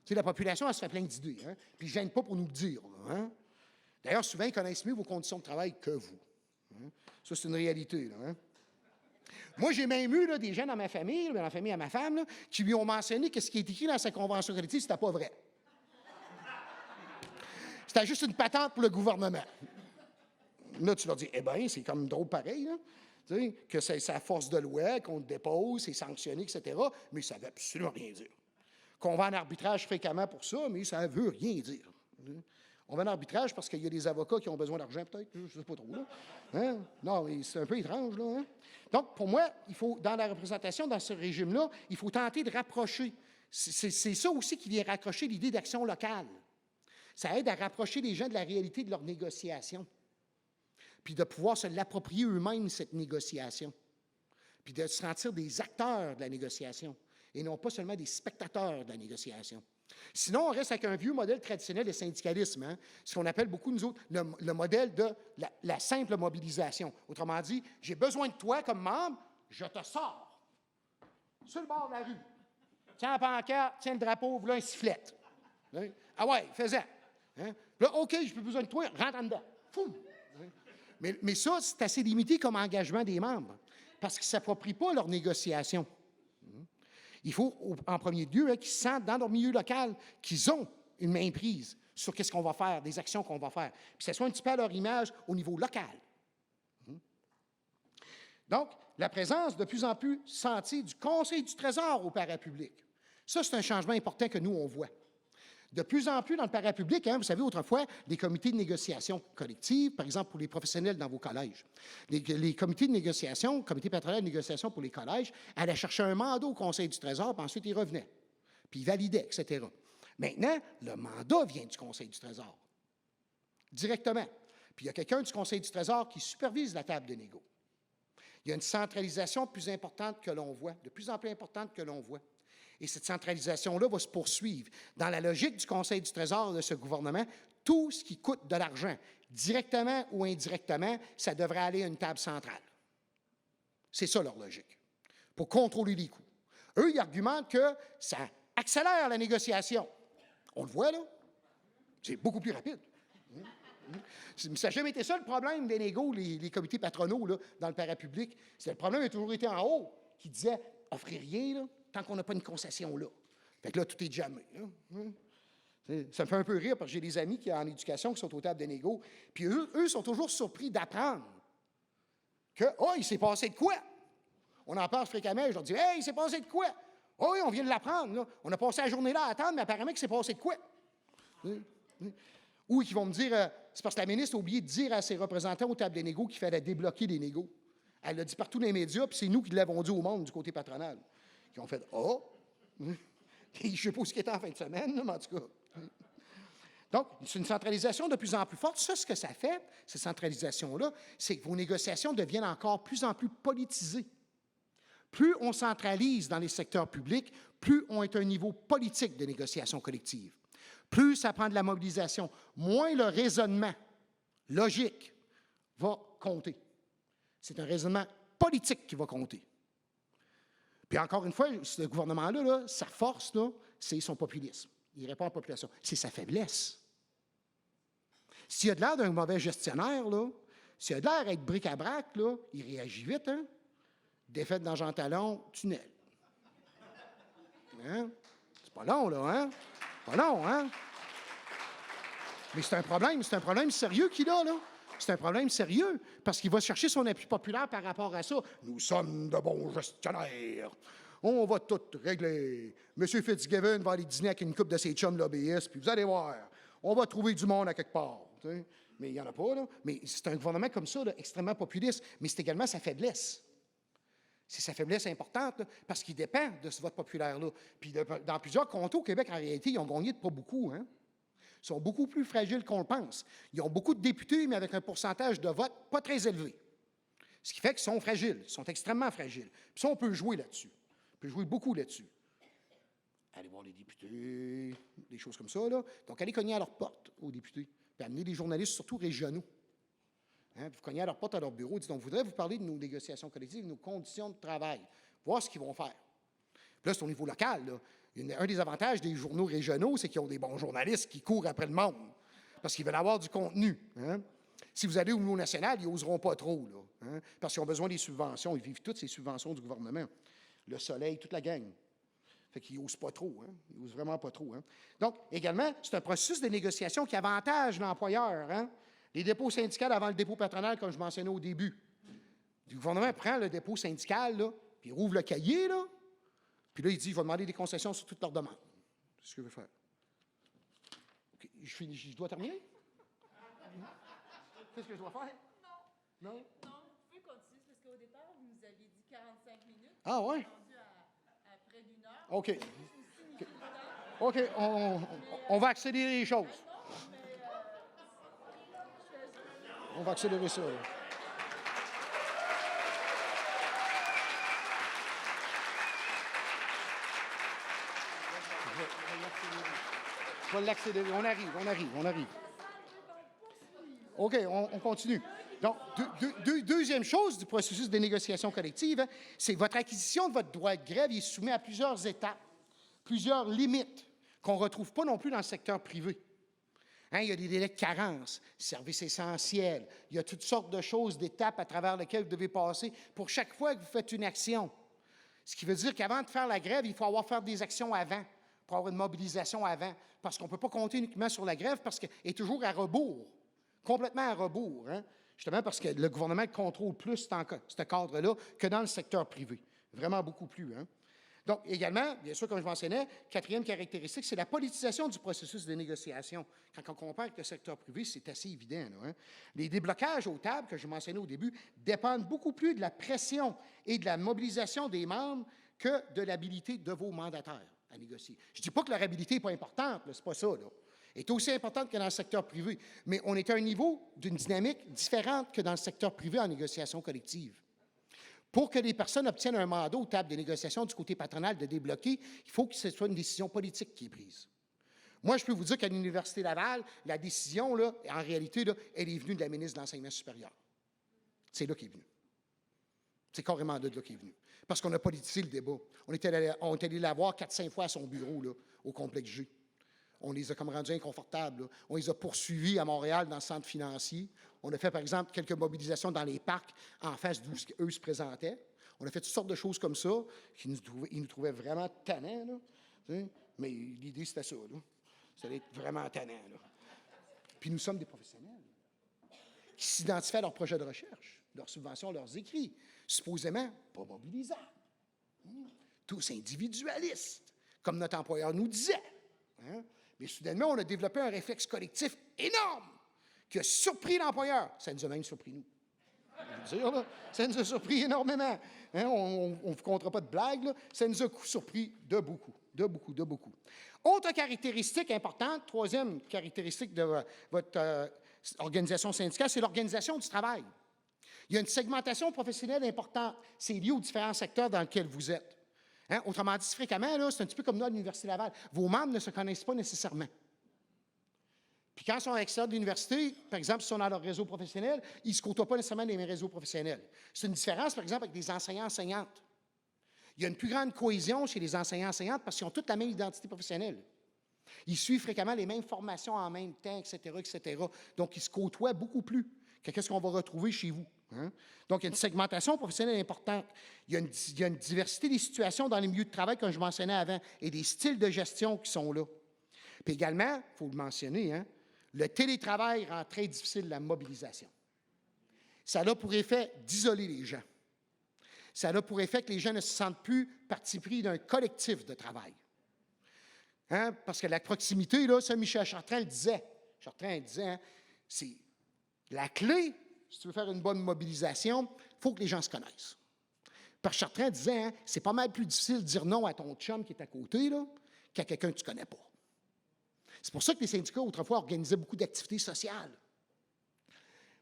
sais, la population, elle se fait plein d'idées, hein, puis ils ne gênent pas pour nous le dire. Là, hein. D'ailleurs, souvent, ils connaissent mieux vos conditions de travail que vous. Hein. Ça, c'est une réalité. Là, hein. Moi, j'ai même eu là, des gens dans ma famille, dans la famille à ma femme, là, qui lui ont mentionné que ce qui est écrit dans sa convention collective, c'était pas vrai. C'était juste une patente pour le gouvernement. Là, tu leur dis, eh bien, c'est comme drôle pareil, là. Tu sais, que c'est à force de loi qu'on te dépose, c'est sanctionné, etc. Mais ça ne veut absolument rien dire. Qu'on va en arbitrage fréquemment pour ça, mais ça ne veut rien dire. On va en arbitrage parce qu'il y a des avocats qui ont besoin d'argent, peut-être, je ne sais pas trop. Là. Hein? Non, mais c'est un peu étrange, là. Hein? Donc, pour moi, il faut, dans la représentation, dans ce régime-là, il faut tenter de rapprocher. C'est ça aussi qui vient raccrocher l'idée d'action locale. Ça aide à rapprocher les gens de la réalité de leur négociation, puis de pouvoir se l'approprier eux-mêmes, cette négociation, puis de se sentir des acteurs de la négociation, et non pas seulement des spectateurs de la négociation. Sinon, on reste avec un vieux modèle traditionnel de syndicalisme, hein, ce qu'on appelle beaucoup, nous autres, le modèle de la simple mobilisation. Autrement dit, j'ai besoin de toi comme membre, je te sors sur le bord de la rue. Tiens la pancarte, tiens le drapeau, voilà un sifflet. Hein? Ah ouais, fais-en. Hein? Là, OK, j'ai plus besoin de toi, rentre en dedans. Fou! Mais ça, c'est assez limité comme engagement des membres, parce qu'ils ne s'approprient pas leur négociation. Il faut, en premier lieu, hein, qu'ils se sentent dans leur milieu local, qu'ils ont une main prise sur qu'est-ce qu'on va faire, des actions qu'on va faire, puis que ce soit un petit peu à leur image au niveau local. Donc, la présence de plus en plus sentie du Conseil du Trésor au parapublic. Ça, c'est un changement important que nous, on voit. De plus en plus dans le parapublic, hein, vous savez, autrefois, les comités de négociation collective, par exemple pour les professionnels dans vos collèges, les comités de négociation, comité patronal de négociation pour les collèges, allaient chercher un mandat au Conseil du Trésor, puis ensuite ils revenaient, puis ils validaient, etc. Maintenant, le mandat vient du Conseil du Trésor, directement. Puis il y a quelqu'un du Conseil du Trésor qui supervise la table de négo. Il y a une centralisation plus importante que l'on voit, de plus en plus importante que l'on voit. Et cette centralisation-là va se poursuivre. Dans la logique du Conseil du Trésor de ce gouvernement, tout ce qui coûte de l'argent, directement ou indirectement, ça devrait aller à une table centrale. C'est ça leur logique, pour contrôler les coûts. Eux, ils argumentent que ça accélère la négociation. On le voit, là. C'est beaucoup plus rapide. Ça n'a jamais été ça le problème des négos, les comités patronaux là, dans le parapublic. Le problème a toujours été en haut, qui disait « offrez rien là, tant qu'on n'a pas une concession là ». Fait que là, tout est jamais. Ça me fait un peu rire parce que j'ai des amis qui sont en éducation qui sont aux tables des négos, puis eux sont toujours surpris d'apprendre que « oh, il s'est passé de quoi? » On en parle fréquemment, je leur dis « hey, il s'est passé de quoi? » « oh, oui, on vient de l'apprendre. Là. On a passé la journée là à attendre, mais apparemment qu'il s'est passé de quoi? » Ou qui vont me dire, c'est parce que la ministre a oublié de dire à ses représentants aux tables des négos qu'il fallait débloquer les négos. Elle l'a dit partout dans les médias, puis c'est nous qui l'avons dit au monde du côté patronal. Qui ont fait « oh! » Je ne sais pas ce qui était en fin de semaine, mais en tout cas. Donc, c'est une centralisation de plus en plus forte. Ça, ce que ça fait, cette centralisation-là, c'est que vos négociations deviennent encore plus en plus politisées. Plus on centralise dans les secteurs publics, plus on est à un niveau politique de négociation collective. Plus ça prend de la mobilisation, moins le raisonnement logique va compter. C'est un raisonnement politique qui va compter. Puis encore une fois, ce gouvernement-là, là, sa force, là, c'est son populisme. Il répond à la population. C'est sa faiblesse. S'il a de l'air d'un mauvais gestionnaire, là, s'il a de l'air d'être bric-à-brac, là, il réagit vite, hein? Défaite dans Jean Talon, tunnel. Hein? C'est pas long, là, hein? Pas long, hein? Mais c'est un problème sérieux qu'il a, là. C'est un problème sérieux, parce qu'il va chercher son appui populaire par rapport à ça. Nous sommes de bons gestionnaires. On va tout régler. M. Fitzgibbon va aller dîner avec une couple de ses chums lobbyistes, puis vous allez voir, on va trouver du monde à quelque part. T'sais. Mais il n'y en a pas, là. Mais c'est un gouvernement comme ça, là, extrêmement populiste, mais c'est également sa faiblesse. C'est sa faiblesse importante, là, parce qu'il dépend de ce vote populaire-là. Puis dans plusieurs comtés au Québec, en réalité, ils ont gagné de pas beaucoup, hein? Ils sont beaucoup plus fragiles qu'on le pense. Ils ont beaucoup de députés, mais avec un pourcentage de vote pas très élevé. Ce qui fait qu'ils sont fragiles, ils sont extrêmement fragiles. Puis ça, on peut jouer là-dessus. On peut jouer beaucoup là-dessus. Aller voir les députés, des choses comme ça, là. Donc, aller cogner à leur porte aux députés, puis amener des journalistes, surtout régionaux. Hein, vous cognez à leur porte, à leur bureau, dites, on voudrait vous parler de nos négociations collectives, de nos conditions de travail, voir ce qu'ils vont faire. Puis là, c'est au niveau local. Là. Un des avantages des journaux régionaux, c'est qu'ils ont des bons journalistes qui courent après le monde, parce qu'ils veulent avoir du contenu. Hein. Si vous allez au niveau national, ils n'oseront pas trop, là, hein, parce qu'ils ont besoin des subventions. Ils vivent toutes ces subventions du gouvernement. Le soleil, toute la gang. Fait qu'ils n'osent pas trop. Hein. Ils n'osent vraiment pas trop. Hein. Donc, également, c'est un processus de négociation qui avantage l'employeur. Hein. Les dépôts syndicaux avant le dépôt patronal, comme je mentionnais au début. Le gouvernement prend le dépôt syndical, là, puis il rouvre le cahier, là, puis là, il dit qu'il va demander des concessions sur toutes leurs demandes. C'est ce qu'il veut faire. Okay. Je dois terminer? Qu'est-ce que je dois faire? Non. Non? Non, vous pouvez continuer, parce qu'au départ, vous nous aviez dit 45 minutes. Ah, ouais? On est rendu à près d'une heure. OK. OK, on va accélérer les choses. On va accélérer ça. Là. Je vais l'accélérer. On arrive. OK, on continue. Donc, deuxième chose du processus de négociation collective, hein, c'est votre acquisition de votre droit de grève, il est soumis à plusieurs étapes, plusieurs limites qu'on ne retrouve pas non plus dans le secteur privé. Hein, il y a des délais de carence, services essentiels, il y a toutes sortes de choses, d'étapes à travers lesquelles vous devez passer pour chaque fois que vous faites une action. Ce qui veut dire qu'avant de faire la grève, il faut avoir fait des actions avant, pour avoir une mobilisation avant, parce qu'on ne peut pas compter uniquement sur la grève parce qu'elle est toujours à rebours, complètement à rebours, hein, justement parce que le gouvernement contrôle plus ce cadre-là que dans le secteur privé, vraiment beaucoup plus. Hein. Donc, également, bien sûr, comme je mentionnais, quatrième caractéristique, c'est la politisation du processus de négociation. Quand on compare avec le secteur privé, c'est assez évident. Là, hein. Les déblocages aux tables, que je mentionnais au début, dépendent beaucoup plus de la pression et de la mobilisation des membres que de l'habilité de vos mandataires à négocier. Je ne dis pas que leur habilité n'est pas importante, ce n'est pas ça. Là. Elle est aussi importante que dans le secteur privé, mais on est à un niveau d'une dynamique différente que dans le secteur privé en négociation collective. Pour que les personnes obtiennent un mandat aux tables de négociation du côté patronal de débloquer, il faut que ce soit une décision politique qui est prise. Moi, je peux vous dire qu'à l'Université Laval, la décision, là, en réalité, là, elle est venue de la ministre de l'Enseignement supérieur. C'est là qu'elle est venue. C'est carrément de là qu'elle est venue. Parce qu'on a politisé le débat. On est allé la voir 4-5 fois à son bureau, là, au complexe G. On les a comme rendus inconfortables. Là. On les a poursuivis à Montréal dans le centre financier. On a fait, par exemple, quelques mobilisations dans les parcs en face d'où eux se présentaient. On a fait toutes sortes de choses comme ça qu'ils nous trouvaient vraiment tannants. Là, mais l'idée, c'était ça. Là. Ça allait être vraiment tannant. Là. Puis nous sommes des professionnels qui s'identifient à leurs projets de recherche, leurs subventions, leurs écrits, supposément pas mobilisants. Tous individualistes, comme notre employeur nous disait. Hein? Mais soudainement, on a développé un réflexe collectif énorme qui a surpris l'employeur. Ça nous a même surpris, nous. Je veux dire, là, ça nous a surpris énormément. Hein? On ne vous comptera pas de blagues. Là. Ça nous a surpris de beaucoup. Autre caractéristique importante, troisième caractéristique de votre organisation syndicale, c'est l'organisation du travail. Il y a une segmentation professionnelle importante. C'est lié aux différents secteurs dans lesquels vous êtes. Hein? Autrement dit, fréquemment, là, c'est un petit peu comme nous à l'Université Laval. Vos membres ne se connaissent pas nécessairement. Puis quand ils sont à l'extérieur de l'université, par exemple, s'ils sont dans leur réseau professionnel, ils ne se côtoient pas nécessairement dans les mêmes réseaux professionnels. C'est une différence, par exemple, avec des enseignants-enseignantes. Il y a une plus grande cohésion chez les enseignants-enseignantes parce qu'ils ont toutes la même identité professionnelle. Ils suivent fréquemment les mêmes formations en même temps, etc. Donc, ils se côtoient beaucoup plus que ce qu'on va retrouver chez vous. Hein? Donc, il y a une segmentation professionnelle importante. Il y a une diversité des situations dans les milieux de travail, comme je mentionnais avant, et des styles de gestion qui sont là. Puis également, il faut le mentionner, hein, le télétravail rend très difficile la mobilisation. Ça a pour effet d'isoler les gens. Ça a pour effet que les gens ne se sentent plus partie pris d'un collectif de travail. Hein? Parce que la proximité, là, ça, Michel Chartrand le disait. Chartrand disait, hein, c'est la clé, si tu veux faire une bonne mobilisation, il faut que les gens se connaissent. Parce que Chartrand disait, hein, c'est pas mal plus difficile de dire non à ton chum qui est à côté là, qu'à quelqu'un que tu ne connais pas. C'est pour ça que les syndicats, autrefois, organisaient beaucoup d'activités sociales.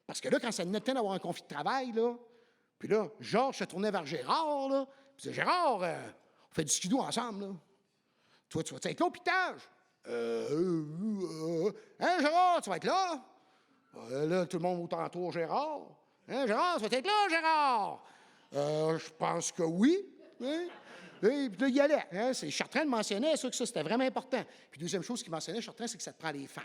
Parce que là, quand ça venait le temps d'avoir un conflit de travail, là, puis là, Georges se tournait vers Gérard, là, puis disait, Gérard, on fait du skido ensemble, là. Toi, tu vas être là au pitage? Hein, Gérard, tu vas être là? Là, tout le monde t'entoure Gérard. Hein, Gérard, ça va être là, Gérard? Je pense que oui. Hein? Et puis là, il y allait. Hein? Chartrand mentionnait ça, que ça, c'était vraiment important. Puis deuxième chose qu'il mentionnait, Chartrand, c'est que ça te prend les femmes.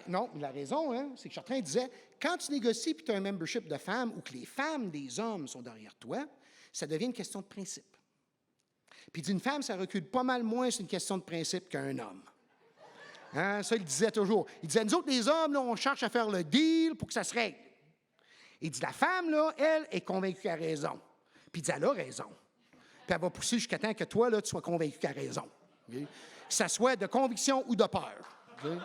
Non, la raison, hein, c'est que Chartrand disait, quand tu négocies et tu as un membership de femmes ou que les femmes des hommes sont derrière toi, ça devient une question de principe. Puis il dit, une femme, ça recule pas mal moins sur une question de principe qu'un homme. Hein, ça, il disait toujours. Il disait, nous autres, les hommes, là, on cherche à faire le deal pour que ça se règle. Il dit, la femme, là, elle, est convaincue qu'elle a raison. Puis il dit, elle a raison. Puis elle va pousser jusqu'à temps que toi, là, tu sois convaincu qu'elle a raison. Okay? Que ça soit de conviction ou de peur. Okay?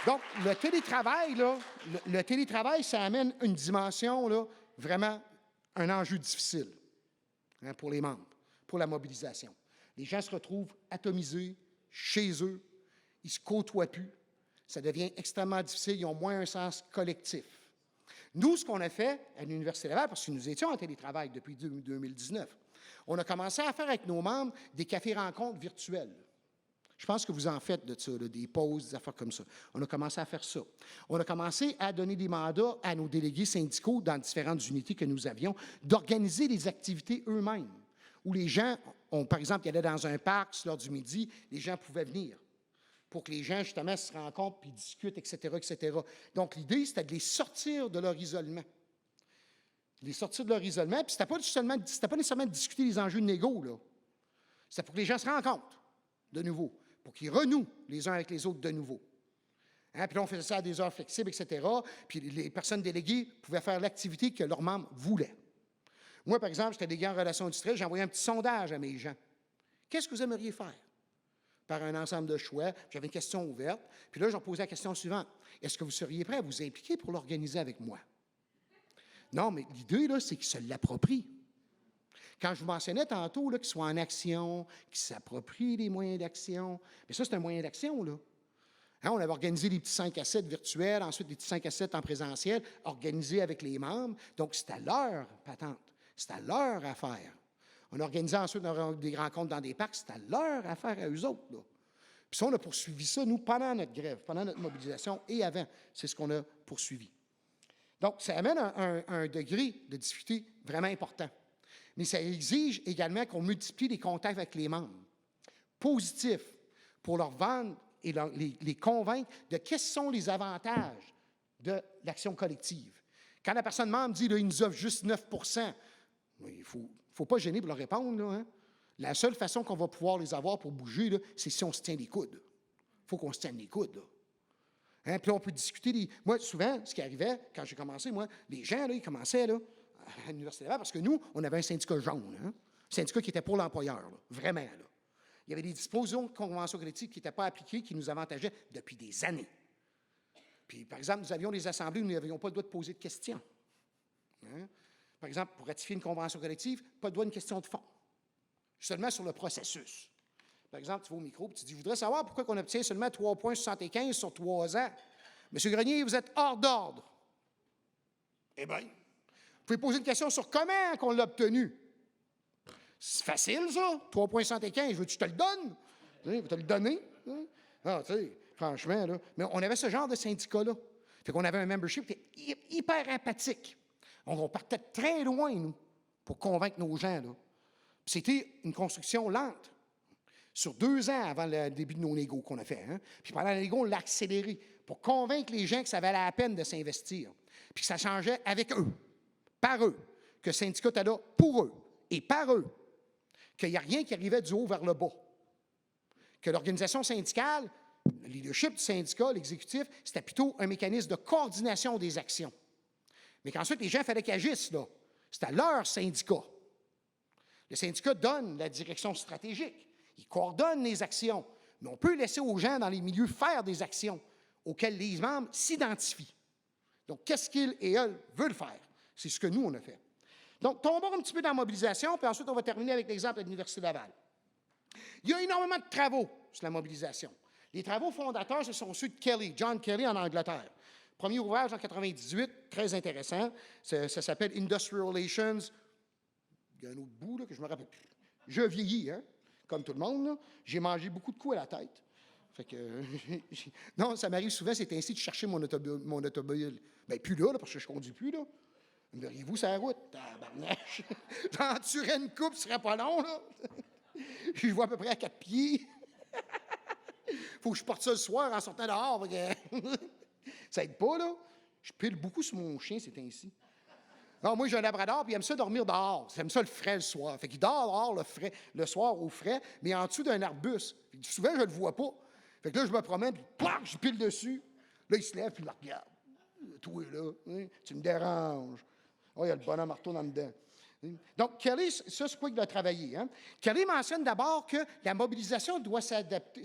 Donc, le télétravail, là, le télétravail, ça amène une dimension, là, vraiment un enjeu difficile hein, pour les membres, pour la mobilisation. Les gens se retrouvent atomisés chez eux, ils ne se côtoient plus, ça devient extrêmement difficile, ils ont moins un sens collectif. Nous, ce qu'on a fait à l'Université Laval, parce que nous étions en télétravail depuis 2019, on a commencé à faire avec nos membres des cafés-rencontres virtuels. Je pense que vous en faites de ça, là, des pauses, des affaires comme ça. On a commencé à faire ça. On a commencé à donner des mandats à nos délégués syndicaux dans différentes unités que nous avions, d'organiser les activités eux-mêmes, où les gens, par exemple, ils allaient dans un parc, c'est l'heure du midi, les gens pouvaient venir pour que les gens, justement, se rencontrent puis discutent, etc., etc. Donc, l'idée, c'était de les sortir de leur isolement. De les sortir de leur isolement, puis c'était pas nécessairement de discuter des enjeux de négo, là. C'était pour que les gens se rencontrent de nouveau, pour qu'ils renouent les uns avec les autres de nouveau. Hein, puis là, on faisait ça à des heures flexibles, etc. Puis les personnes déléguées pouvaient faire l'activité que leurs membres voulaient. Moi, par exemple, j'étais délégué en relations industrielles, j'ai envoyé un petit sondage à mes gens. Qu'est-ce que vous aimeriez faire? Par un ensemble de choix. J'avais une question ouverte. Puis là, je leur posais la question suivante. Est-ce que vous seriez prêt à vous impliquer pour l'organiser avec moi? Non, mais l'idée, là, c'est qu'ils se l'approprient. Quand je vous mentionnais tantôt qu'ils soient en action, qu'ils s'approprient les moyens d'action, mais ça, c'est un moyen d'action, là. Hein, on avait organisé des petits 5 à 7 virtuels, ensuite des petits 5 à 7 en présentiel, organisés avec les membres. Donc, c'était leur patente. C'était leur affaire. On a organisé ensuite des rencontres dans des parcs. C'était leur affaire à eux autres, là. Puis ça, on a poursuivi ça, nous, pendant notre grève, pendant notre mobilisation et avant. C'est ce qu'on a poursuivi. Donc, ça amène un degré de difficulté vraiment important. Mais ça exige également qu'on multiplie les contacts avec les membres, positifs, pour leur vendre et les convaincre de quels sont les avantages de l'action collective. Quand la personne membre dit, là, il nous offre juste 9 il ne faut pas gêner pour leur répondre, là, hein? La seule façon qu'on va pouvoir les avoir pour bouger, là, c'est si on se tient les coudes. Il faut qu'on se tienne les coudes, là. Hein? Puis là, on peut discuter. Moi, souvent, ce qui arrivait, quand j'ai commencé, moi, les gens, là, ils commençaient là, à l'Université Laval, parce que nous, on avait un syndicat jaune, hein? Un syndicat qui était pour l'employeur, là, vraiment. Là. Il y avait des dispositions de convention collective qui n'étaient pas appliquées, qui nous avantageaient depuis des années. Puis, par exemple, nous avions des assemblées où nous n'avions pas le droit de poser de questions. Hein? Par exemple, pour ratifier une convention collective, pas le droit d'une question de fond. Seulement sur le processus. Par exemple, tu vas au micro et tu dis, je voudrais savoir pourquoi on obtient seulement 3,75 sur 3 ans. Monsieur Grenier, vous êtes hors d'ordre. Eh bien, vous pouvez poser une question sur comment on l'a obtenu. C'est facile, ça, 3,75. Veux-tu que je te le donne? Tu sais, te le donner? Ah, tu sais, franchement, là. Mais on avait ce genre de syndicat-là. Fait qu'on avait un membership qui était hyper empathique. On partait très loin, nous, pour convaincre nos gens, là. C'était une construction lente, sur 2 ans avant le début de nos négos qu'on a fait. Hein? Puis pendant les négos, on l'a accéléré pour convaincre les gens que ça valait la peine de s'investir. Puis que ça changeait avec eux, par eux, que le syndicat était là pour eux et par eux, qu'il n'y a rien qui arrivait du haut vers le bas. Que l'organisation syndicale, le leadership du syndicat, l'exécutif, c'était plutôt un mécanisme de coordination des actions. Mais qu'ensuite, les gens, il fallait qu'ils agissent, là. C'était leur syndicat. Le syndicat donne la direction stratégique. Il coordonne les actions. Mais on peut laisser aux gens dans les milieux faire des actions auxquelles les membres s'identifient. Donc, qu'est-ce qu'ils et elles veulent faire? C'est ce que nous, on a fait. Donc, tombons un petit peu dans la mobilisation, puis ensuite, on va terminer avec l'exemple de l'Université Laval. Il y a énormément de travaux sur la mobilisation. Les travaux fondateurs, ce sont ceux de Kelly, John Kelly en Angleterre. Premier ouvrage en 1998, très intéressant. Ça s'appelle Industrial Relations. Il y a un autre bout là, que je ne me rappelle plus. je vieillis, hein, comme tout le monde, là. J'ai mangé beaucoup de coups à la tête. Fait que, non, ça m'arrive souvent, c'est ainsi de chercher mon automobile. Bien, plus là, parce que je ne conduis plus, là. Verriez-vous sur la route? Tabarnache! J'en tuerais une coupe, ce serait pas long, là. Je vois à peu près à 4 pieds. Faut que je porte ça le soir en sortant dehors. Ça aide pas, là. Je pile beaucoup sur mon chien, c'est ainsi. Non, moi, j'ai un labrador, puis il aime ça dormir dehors. Il aime ça le frais le soir. Fait qu'il dort dehors le soir au frais, mais en dessous d'un arbuste. Souvent, je ne le vois pas. Fait que là, je me promène, puis plac, je pile dessus. Là, il se lève, puis il me regarde. Toi, là, hein, tu me déranges. Oh, il y a le bonhomme marteau dans dedans. Donc, Kelly, ça, c'est quoi qu'il a travaillé? Hein? Kelly mentionne d'abord que la mobilisation doit s'adapter.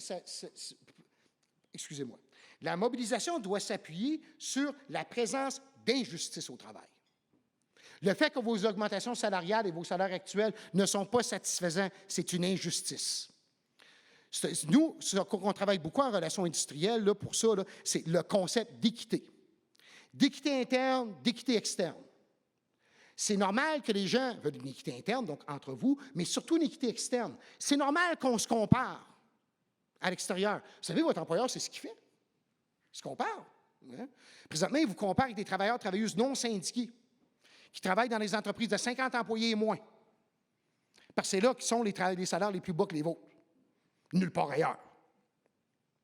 Excusez-moi. La mobilisation doit s'appuyer sur la présence d'injustice au travail. Le fait que vos augmentations salariales et vos salaires actuels ne sont pas satisfaisants, c'est une injustice. Nous, on travaille beaucoup en relations industrielles, là, pour ça, là, c'est le concept d'équité. D'équité interne, d'équité externe. C'est normal que les gens veulent une équité interne, donc entre vous, mais surtout une équité externe. C'est normal qu'on se compare à l'extérieur. Vous savez, votre employeur, c'est ce qu'il fait. Il se compare. Hein? Présentement, il vous compare avec des travailleurs, travailleuses non syndiqués qui travaillent dans les entreprises de 50 employés et moins. Parce que c'est là qu'ils sont les salaires les plus bas que les vôtres. Nulle part ailleurs,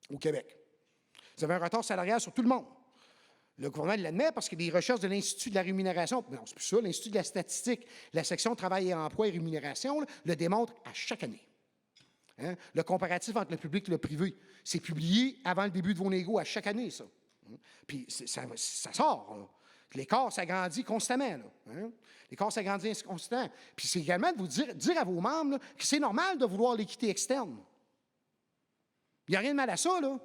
au Québec. Vous avez un retard salarial sur tout le monde. Le gouvernement l'admet parce que les recherches de l'Institut de la rémunération, non, c'est plus ça, l'Institut de la statistique, la section Travail et emploi et rémunération, là, le démontre à chaque année. Hein? Le comparatif entre le public et le privé, c'est publié avant le début de vos négos à chaque année, ça. Puis ça sort, là. L'écart s'agrandit constamment. Là, hein? L'écart s'agrandit constamment. Puis c'est également de vous dire à vos membres là, que c'est normal de vouloir l'équité externe. Il n'y a rien de mal à ça, là.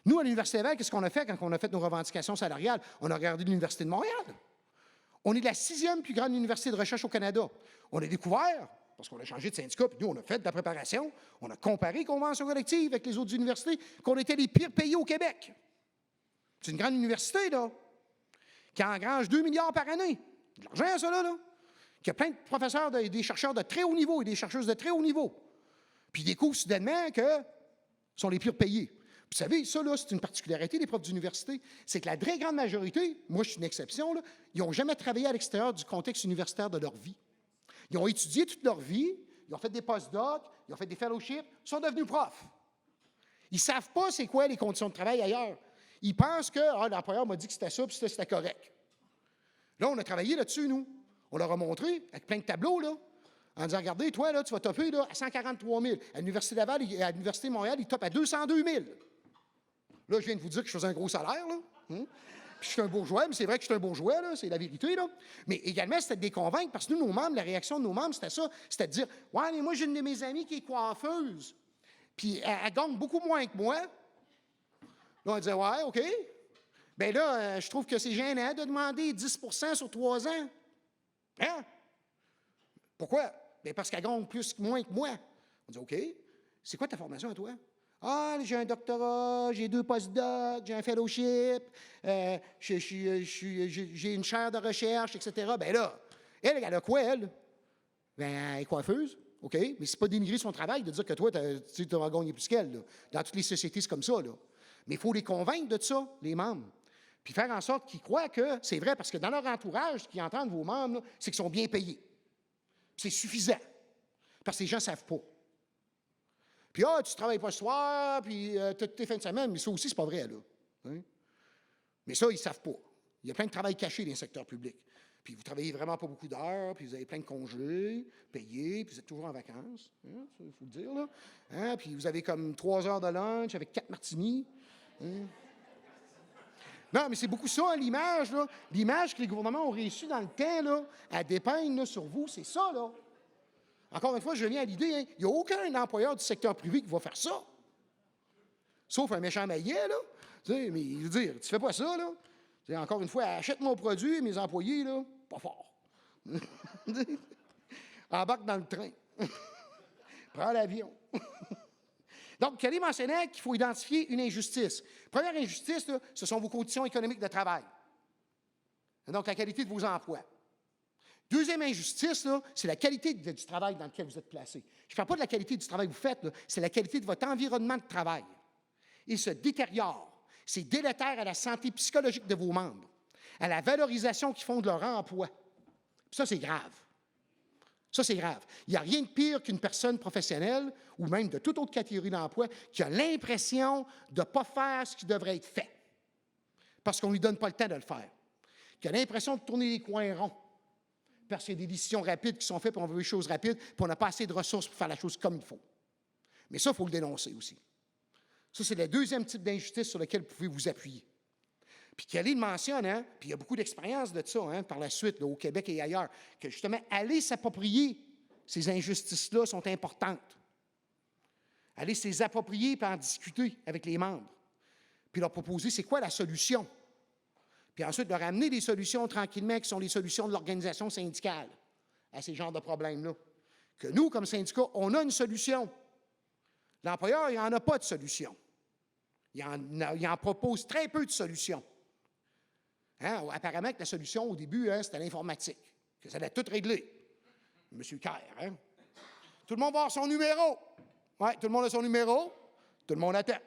Nous, à l'Université Laval, qu'est-ce qu'on a fait quand on a fait nos revendications salariales? On a regardé l'Université de Montréal. On est la 6e plus grande université de recherche au Canada. On a découvert, parce qu'on a changé de syndicat, puis nous, on a fait de la préparation, on a comparé les conventions collectives avec les autres universités, qu'on était les pires payés au Québec. C'est une grande université, là, qui engrange 2 milliards par année. De l'argent, ça, là. Qui a plein de professeurs, des chercheurs de très haut niveau et des chercheuses de très haut niveau. Puis ils découvrent soudainement que sont les pires payés. Vous savez, ça, là, c'est une particularité des profs d'université. C'est que la très grande majorité, moi, je suis une exception, là, ils n'ont jamais travaillé à l'extérieur du contexte universitaire de leur vie. Ils ont étudié toute leur vie, ils ont fait des post-docs, ils ont fait des fellowships, ils sont devenus profs. Ils ne savent pas c'est quoi les conditions de travail ailleurs. Ils pensent que l'employeur m'a dit que c'était ça, puis c'était correct. Là, on a travaillé là-dessus, nous. On leur a montré, avec plein de tableaux, là, en disant, regardez, toi, là, tu vas topper là, à 143 000. À l'Université Laval et à l'Université de Montréal, ils topent à 202 000. Là, je viens de vous dire que je faisais un gros salaire, là. Puis je suis un bourgeois, mais c'est vrai que je suis un bourgeois, là, c'est la vérité, là. Mais également, c'était de les convaincre, parce que nous, nos membres, la réaction de nos membres, c'était ça. C'était de dire, ouais, mais moi, j'ai une de mes amies qui est coiffeuse, puis elle gagne beaucoup moins que moi. Là, on disait, ouais, OK. Bien là, je trouve que c'est gênant de demander 10 sur 3 ans. Hein? Pourquoi? Bien parce qu'elle gagne moins que moi. On dit, OK. C'est quoi ta formation à toi? Ah, j'ai un doctorat, j'ai 2 post-docs, j'ai un fellowship, j'ai une chaire de recherche, etc. Bien là, elle a quoi, elle? Bien, elle est coiffeuse. OK. Mais c'est pas dénigrer son travail de dire que toi, tu vas gagner plus qu'elle. Là. Dans toutes les sociétés, c'est comme ça, là. Mais il faut les convaincre de ça, les membres. Puis faire en sorte qu'ils croient que c'est vrai, parce que dans leur entourage, ce qu'ils entendent, vos membres, là, c'est qu'ils sont bien payés. C'est suffisant. Parce que les gens ne savent pas. Puis, tu ne travailles pas le soir, puis toutes tes fins de semaine, mais ça aussi, c'est pas vrai, là. Hein? Mais ça, ils ne savent pas. Il y a plein de travail caché dans le secteur public. Puis vous travaillez vraiment pas beaucoup d'heures, puis vous avez plein de congés payés, puis vous êtes toujours en vacances. Hein? Ça, il faut le dire, là. Hein? Puis vous avez comme 3 heures de lunch avec 4 martinis. Hein? Non, mais c'est beaucoup ça, hein, l'image, là. L'image que les gouvernements ont réussi dans le temps, là, à dépeindre là, sur vous, c'est ça, là. Encore une fois, je viens à l'idée, hein, il n'y a aucun employeur du secteur privé qui va faire ça. Sauf un méchant maillet, là. Tu sais, mais je veux dire, tu fais pas ça, là. Tu sais, encore une fois, achète mon produit, mes employés, là, pas fort. Embarque dans le train. Prends l'avion. Donc, Kelly mentionnait qu'il faut identifier une injustice. Première injustice, là, ce sont vos conditions économiques de travail. Donc, la qualité de vos emplois. Deuxième injustice, là, c'est la qualité du travail dans lequel vous êtes placé. Je ne parle pas de la qualité du travail que vous faites, là, c'est la qualité de votre environnement de travail. Il se détériore. C'est délétère à la santé psychologique de vos membres, à la valorisation qu'ils font de leur emploi. Puis ça, c'est grave. Ça, c'est grave. Il n'y a rien de pire qu'une personne professionnelle, ou même de toute autre catégorie d'emploi, qui a l'impression de ne pas faire ce qui devrait être fait, parce qu'on ne lui donne pas le temps de le faire. Qui a l'impression de tourner les coins ronds, parce qu'il y a des décisions rapides qui sont faites, puis on veut des choses rapides, puis on n'a pas assez de ressources pour faire la chose comme il faut. Mais ça, il faut le dénoncer aussi. Ça, c'est le deuxième type d'injustice sur lequel vous pouvez vous appuyer. Puis Kelly le mentionne, hein, puis il y a beaucoup d'expérience de ça hein, par la suite, là, au Québec et ailleurs, que justement, aller s'approprier ces injustices-là sont importantes. Aller se les approprier et en discuter avec les membres. Puis leur proposer, c'est quoi la solution? Puis ensuite, leur amener des solutions tranquillement qui sont les solutions de l'organisation syndicale à ces genres de problèmes-là. Que nous, comme syndicat, on a une solution. L'employeur, il n'en a pas de solution. Il en propose très peu de solutions. Hein? Apparemment que la solution, au début, hein, c'était l'informatique, que ça allait tout régler. M. Kerr, hein? Tout le monde va avoir son numéro. Oui, tout le monde a son numéro. Tout le monde attend.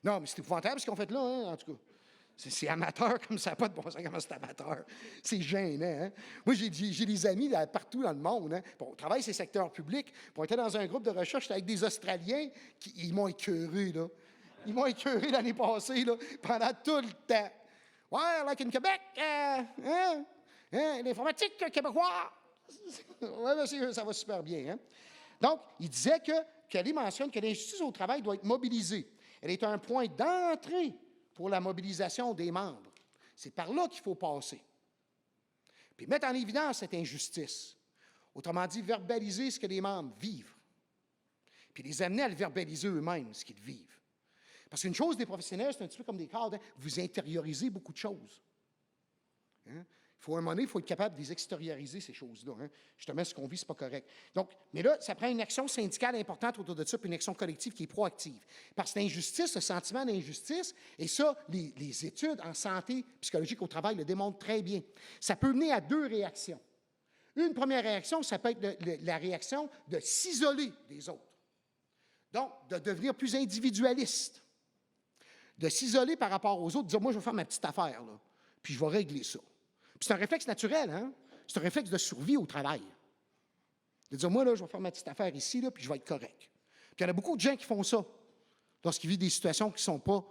Non, mais c'est épouvantable ce qu'on fait là, hein, en tout cas. C'est amateur comme ça, pas de bon sens comment c'est amateur. C'est gênant. Hein? Moi, j'ai des amis là, partout dans le monde. Hein? Bon, on travaille ces secteurs publics. Puis on était dans un groupe de recherche avec des Australiens qui ils m'ont écœuré, là. Ils m'ont écœuré l'année passée, là, pendant tout le temps. Ouais, like in Québec, l'informatique québécois. Oui, monsieur, ça va super bien. Hein? Donc, il disait que Kelly mentionne que l'injustice au travail doit être mobilisée. Elle est un point d'entrée pour la mobilisation des membres. C'est par là qu'il faut passer. Puis mettre en évidence cette injustice. Autrement dit, verbaliser ce que les membres vivent. Puis les amener à le verbaliser eux-mêmes, ce qu'ils vivent. Parce qu'une chose des professionnels, c'est un petit peu comme des cadres, hein, vous intériorisez beaucoup de choses. Hein? Il faut, à un moment donné, il faut être capable de les extérioriser, ces choses-là. Hein? Justement, ce qu'on vit, ce n'est pas correct. Donc, mais là, ça prend une action syndicale importante autour de ça, puis une action collective qui est proactive. Parce que l'injustice, ce sentiment d'injustice, et ça, les études en santé psychologique au travail le démontrent très bien, ça peut mener à deux réactions. Une première réaction, ça peut être la réaction de s'isoler des autres. Donc, de devenir plus individualiste. De s'isoler par rapport aux autres, de dire, moi, je vais faire ma petite affaire, là, puis je vais régler ça. Puis c'est un réflexe naturel, hein? C'est un réflexe de survie au travail. De dire, moi, là, je vais faire ma petite affaire ici, là, puis je vais être correct. Puis il y en a beaucoup de gens qui font ça lorsqu'ils vivent des situations qui ne sont pas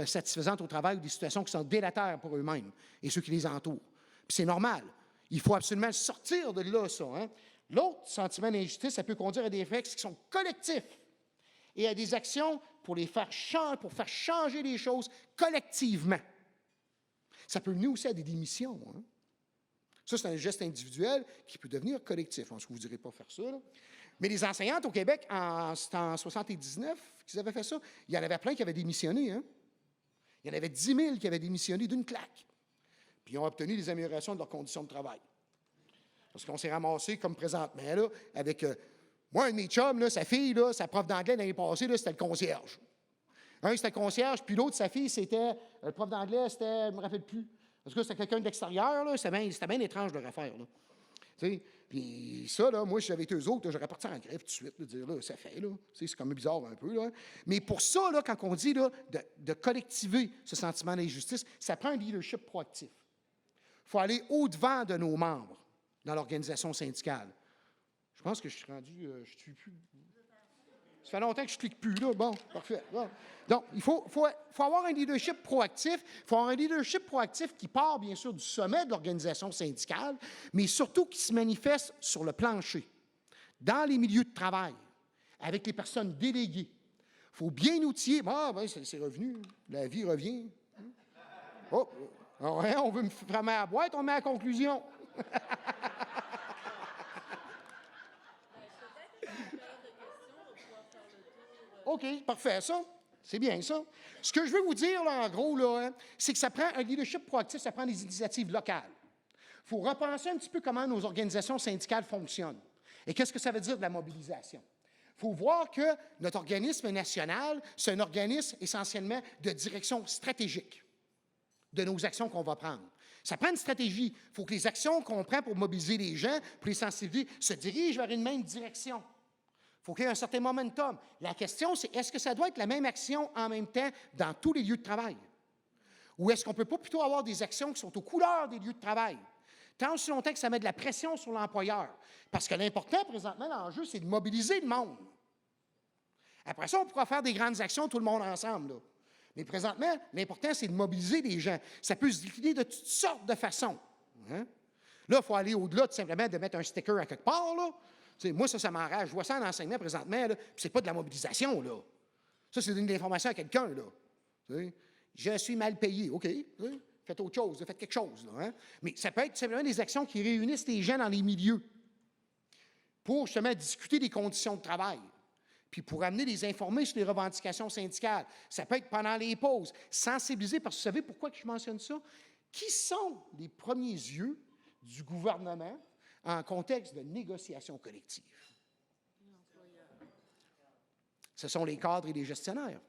satisfaisantes au travail ou des situations qui sont délétères pour eux-mêmes et ceux qui les entourent. Puis c'est normal. Il faut absolument sortir de là, ça. Hein? L'autre sentiment d'injustice, ça peut conduire à des réflexes qui sont collectifs et à des actions pour faire changer les choses collectivement. Ça peut mener aussi à des démissions. Hein? Ça, c'est un geste individuel qui peut devenir collectif. Je ne vous dirai pas faire ça. Là. Mais les enseignantes au Québec, c'était en 1979 qu'ils avaient fait ça. Il y en avait plein qui avaient démissionné. Hein? Il y en avait 10 000 qui avaient démissionné d'une claque. Puis ils ont obtenu des améliorations de leurs conditions de travail. Parce qu'on s'est ramassé comme présentement, là, avec moi, un de mes chums, là, sa fille, là, sa prof d'anglais l'année passée, là, c'était le concierge. Un, c'était le concierge, puis l'autre, sa fille, c'était le prof d'anglais, c'était, je ne me rappelle plus. Parce que c'était quelqu'un de l'extérieur, là, c'était bien étrange leur affaire. Là. Puis ça, là, moi, si j'avais été eux autres, j'aurais parti en grève tout de suite, là, dire, là, ça fait, là. C'est quand même bizarre un peu, là. Mais pour ça, là, quand on dit là, de collectiver ce sentiment d'injustice, ça prend un leadership proactif. Il faut aller au-devant de nos membres dans l'organisation syndicale. Je pense que je suis rendu, je ne suis plus. Ça fait longtemps que je ne clique plus, là. Bon, parfait. Bon. Donc, il faut avoir un leadership proactif. Il faut avoir un leadership proactif qui part, bien sûr, du sommet de l'organisation syndicale, mais surtout qui se manifeste sur le plancher, dans les milieux de travail, avec les personnes déléguées. Il faut bien outiller. Ah, ben, c'est revenu. La vie revient. Oh, on veut me faire à la boîte, on met à la conclusion. OK, parfait, ça. C'est bien, ça. Ce que je veux vous dire, là, en gros, là, hein, c'est que ça prend un leadership proactif, ça prend des initiatives locales. Il faut repenser un petit peu comment nos organisations syndicales fonctionnent. Et qu'est-ce que ça veut dire de la mobilisation? Il faut voir que notre organisme national, c'est un organisme essentiellement de direction stratégique de nos actions qu'on va prendre. Ça prend une stratégie. Il faut que les actions qu'on prend pour mobiliser les gens, pour les sensibiliser, se dirigent vers une même direction. Il faut qu'il y ait un certain momentum. La question, c'est est-ce que ça doit être la même action en même temps dans tous les lieux de travail? Ou est-ce qu'on ne peut pas plutôt avoir des actions qui sont aux couleurs des lieux de travail? Tant aussi longtemps que ça met de la pression sur l'employeur. Parce que l'important, présentement, l'enjeu, c'est de mobiliser le monde. Après ça, on pourra faire des grandes actions, tout le monde ensemble, là. Mais présentement, l'important, c'est de mobiliser les gens. Ça peut se décliner de toutes sortes de façons. Hein? Là, il faut aller au-delà de simplement de mettre un sticker à quelque part, là. Moi, ça m'enrage. Je vois ça en enseignement présentement, là, puis c'est pas de la mobilisation, là. Ça, c'est donner de l'information à quelqu'un, là. T'sais. Je suis mal payé. OK. Faites autre chose, faites quelque chose, là. Hein? Mais ça peut être simplement des actions qui réunissent les gens dans les milieux pour justement discuter des conditions de travail. Puis pour amener les informer sur les revendications syndicales. Ça peut être pendant les pauses, sensibiliser, parce que vous savez pourquoi je mentionne ça? Qui sont les premiers yeux du gouvernement en contexte de négociation collective? Ce sont les cadres et les gestionnaires.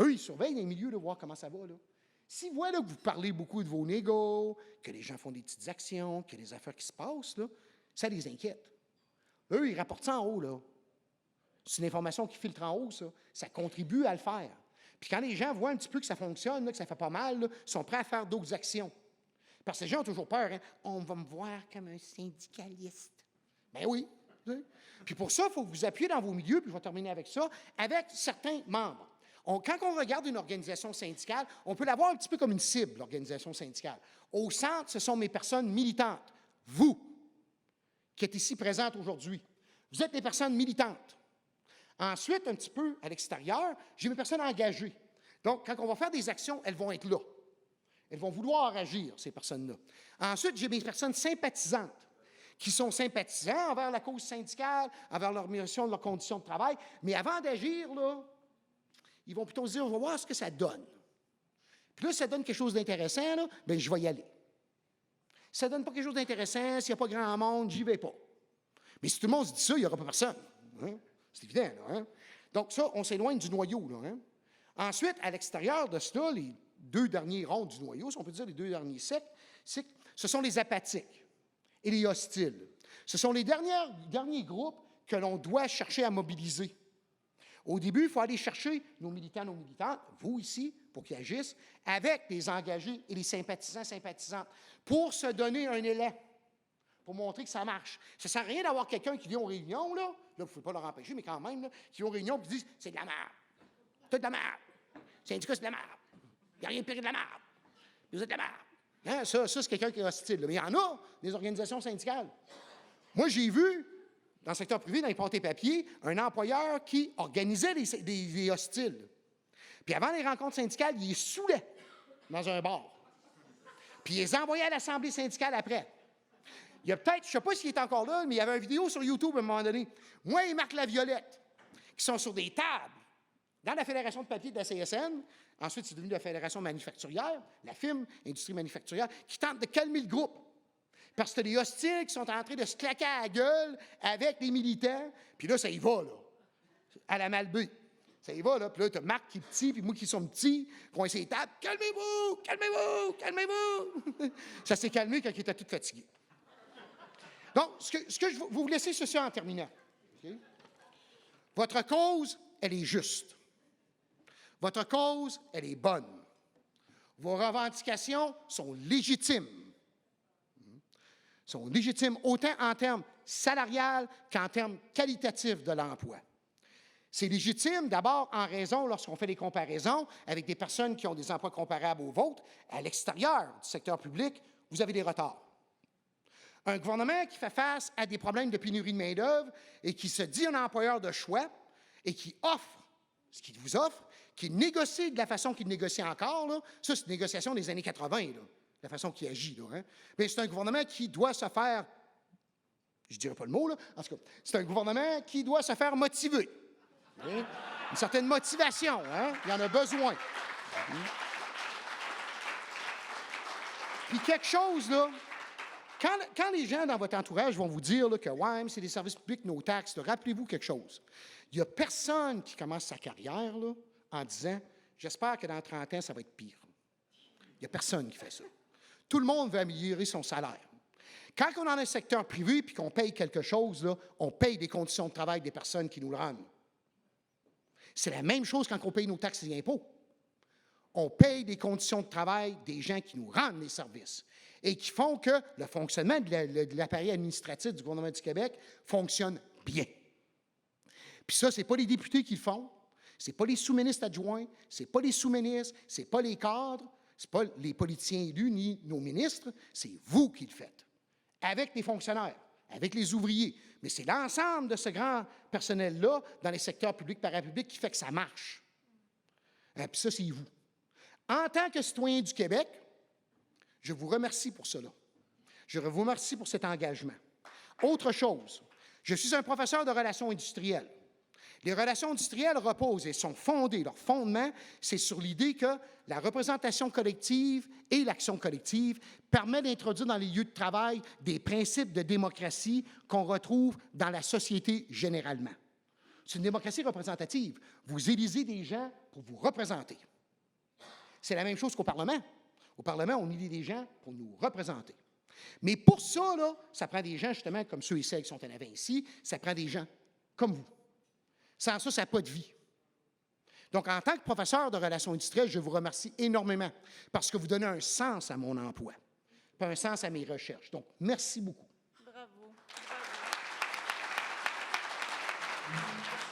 Eux, ils surveillent les milieux de voir comment ça va, là. S'ils voient là, que vous parlez beaucoup de vos négos, que les gens font des petites actions, qu'il y a des affaires qui se passent, là, ça les inquiète. Eux, ils rapportent ça en haut, là. C'est une information qui filtre en haut, ça. Ça contribue à le faire. Puis quand les gens voient un petit peu que ça fonctionne, là, que ça fait pas mal, là, ils sont prêts à faire d'autres actions. Parce que les gens ont toujours peur. Hein? On va me voir comme un syndicaliste. Ben oui. Puis pour ça, il faut que vous appuyez dans vos milieux, puis je vais terminer avec ça, avec certains membres. Quand on regarde une organisation syndicale, on peut la voir un petit peu comme une cible, l'organisation syndicale. Au centre, ce sont mes personnes militantes. Vous, qui êtes ici présentes aujourd'hui. Vous êtes des personnes militantes. Ensuite, un petit peu à l'extérieur, j'ai mes personnes engagées. Donc, quand on va faire des actions, elles vont être là. Elles vont vouloir agir, ces personnes-là. Ensuite, j'ai mes personnes sympathisantes, qui sont sympathisants envers la cause syndicale, envers leur mission, leurs conditions de travail. Mais avant d'agir, là, ils vont plutôt se dire, on va voir ce que ça donne. Puis là, si ça donne quelque chose d'intéressant, là, bien, je vais y aller. Si ça ne donne pas quelque chose d'intéressant, s'il n'y a pas grand monde, j'y vais pas. Mais si tout le monde se dit ça, il n'y aura pas personne. Hein? C'est évident, là. Hein? Donc ça, on s'éloigne du noyau, là. Hein? Ensuite, à l'extérieur de cela, les deux derniers ronds du noyau, si on peut dire les deux derniers cercles, ce sont les apathiques et les hostiles. Ce sont les derniers groupes que l'on doit chercher à mobiliser. Au début, il faut aller chercher nos militants, nos militantes, vous ici, pour qu'ils agissent, avec les engagés et les sympathisants, sympathisantes, pour se donner un élan, pour montrer que ça marche. Ça ne sert à rien d'avoir quelqu'un qui vient aux réunions, là vous ne pouvez pas leur empêcher, mais quand même, là, qui vient aux réunions et qui disent « c'est de la merde, c'est de la merde, le syndicat, c'est de la merde, il n'y a rien de pire que de la merde, vous êtes de la merde. Hein? » Ça, c'est quelqu'un qui est hostile. Là. Mais il y en a, des organisations syndicales. Moi, j'ai vu, dans le secteur privé, dans les pâtés papiers, un employeur qui organisait des hostiles. Puis avant les rencontres syndicales, il les saoulait dans un bar. Puis il les envoyait à l'Assemblée syndicale après. Il y a peut-être, je ne sais pas s'il est encore là, mais il y avait une vidéo sur YouTube à un moment donné. Moi et Marc Laviolette, qui sont sur des tables dans la Fédération de papier de la CSN. Ensuite, c'est devenu la Fédération manufacturière, la FIM, Industrie manufacturière, qui tente de calmer le groupe. Parce que des hostiles qui sont en train de se claquer à la gueule avec les militants. Puis là, ça y va, là, à la Malbaie. Ça y va, là. Puis là, tu as Marc qui est petit, puis moi qui sont petits, coincés les tables. Calmez-vous, calmez-vous, calmez-vous. Ça s'est calmé quand il était tout fatigué. Donc, ce que je vais vous laisser ceci en terminant. Okay? Votre cause, elle est juste. Votre cause, elle est bonne. Vos revendications sont légitimes. Sont légitimes autant en termes salarial qu'en termes qualitatifs de l'emploi. C'est légitime d'abord en raison, lorsqu'on fait des comparaisons avec des personnes qui ont des emplois comparables aux vôtres, à l'extérieur du secteur public, vous avez des retards. Un gouvernement qui fait face à des problèmes de pénurie de main-d'œuvre et qui se dit un employeur de choix et qui offre ce qu'il vous offre, qui négocie de la façon qu'il négocie encore, là, ça, c'est une négociation des années 80, là, la façon qu'il agit. Là, hein. Mais c'est un gouvernement qui doit se faire, je ne dirais pas le mot, là, en tout cas, c'est un gouvernement qui doit se faire motiver. Hein? Une certaine motivation, hein? Il y en a besoin. Puis quelque chose, là, quand les gens dans votre entourage vont vous dire là, que ouais, c'est des services publics, nos taxes, là, rappelez-vous quelque chose. Il n'y a personne qui commence sa carrière là, en disant « J'espère que dans 30 ans, ça va être pire. » Il n'y a personne qui fait ça. Tout le monde veut améliorer son salaire. Quand on est dans le secteur privé et qu'on paye quelque chose, là, on paye des conditions de travail des personnes qui nous le rendent. C'est la même chose quand on paye nos taxes et impôts. On paye des conditions de travail des gens qui nous rendent les services et qui font que le fonctionnement de l'appareil administratif du gouvernement du Québec fonctionne bien. Puis ça, ce n'est pas les députés qui le font, ce n'est pas les sous-ministres adjoints, ce n'est pas les sous-ministres, ce n'est pas les cadres, ce n'est pas les politiciens élus ni nos ministres, c'est vous qui le faites, avec les fonctionnaires, avec les ouvriers. Mais c'est l'ensemble de ce grand personnel-là dans les secteurs publics parapublics qui fait que ça marche. Puis ça, c'est vous. En tant que citoyen du Québec, je vous remercie pour cela. Je vous remercie pour cet engagement. Autre chose, je suis un professeur de relations industrielles. Les relations industrielles reposent et sont fondées, leur fondement, c'est sur l'idée que la représentation collective et l'action collective permettent d'introduire dans les lieux de travail des principes de démocratie qu'on retrouve dans la société généralement. C'est une démocratie représentative. Vous élisez des gens pour vous représenter. C'est la même chose qu'au Parlement. Au Parlement, on élit des gens pour nous représenter. Mais pour ça, là, ça prend des gens, justement, comme ceux et celles qui sont en avant ici, ça prend des gens comme vous. Sans ça, ça n'a pas de vie. Donc, en tant que professeur de relations industrielles, je vous remercie énormément parce que vous donnez un sens à mon emploi, puis un sens à mes recherches. Donc, merci beaucoup. Bravo. Bravo.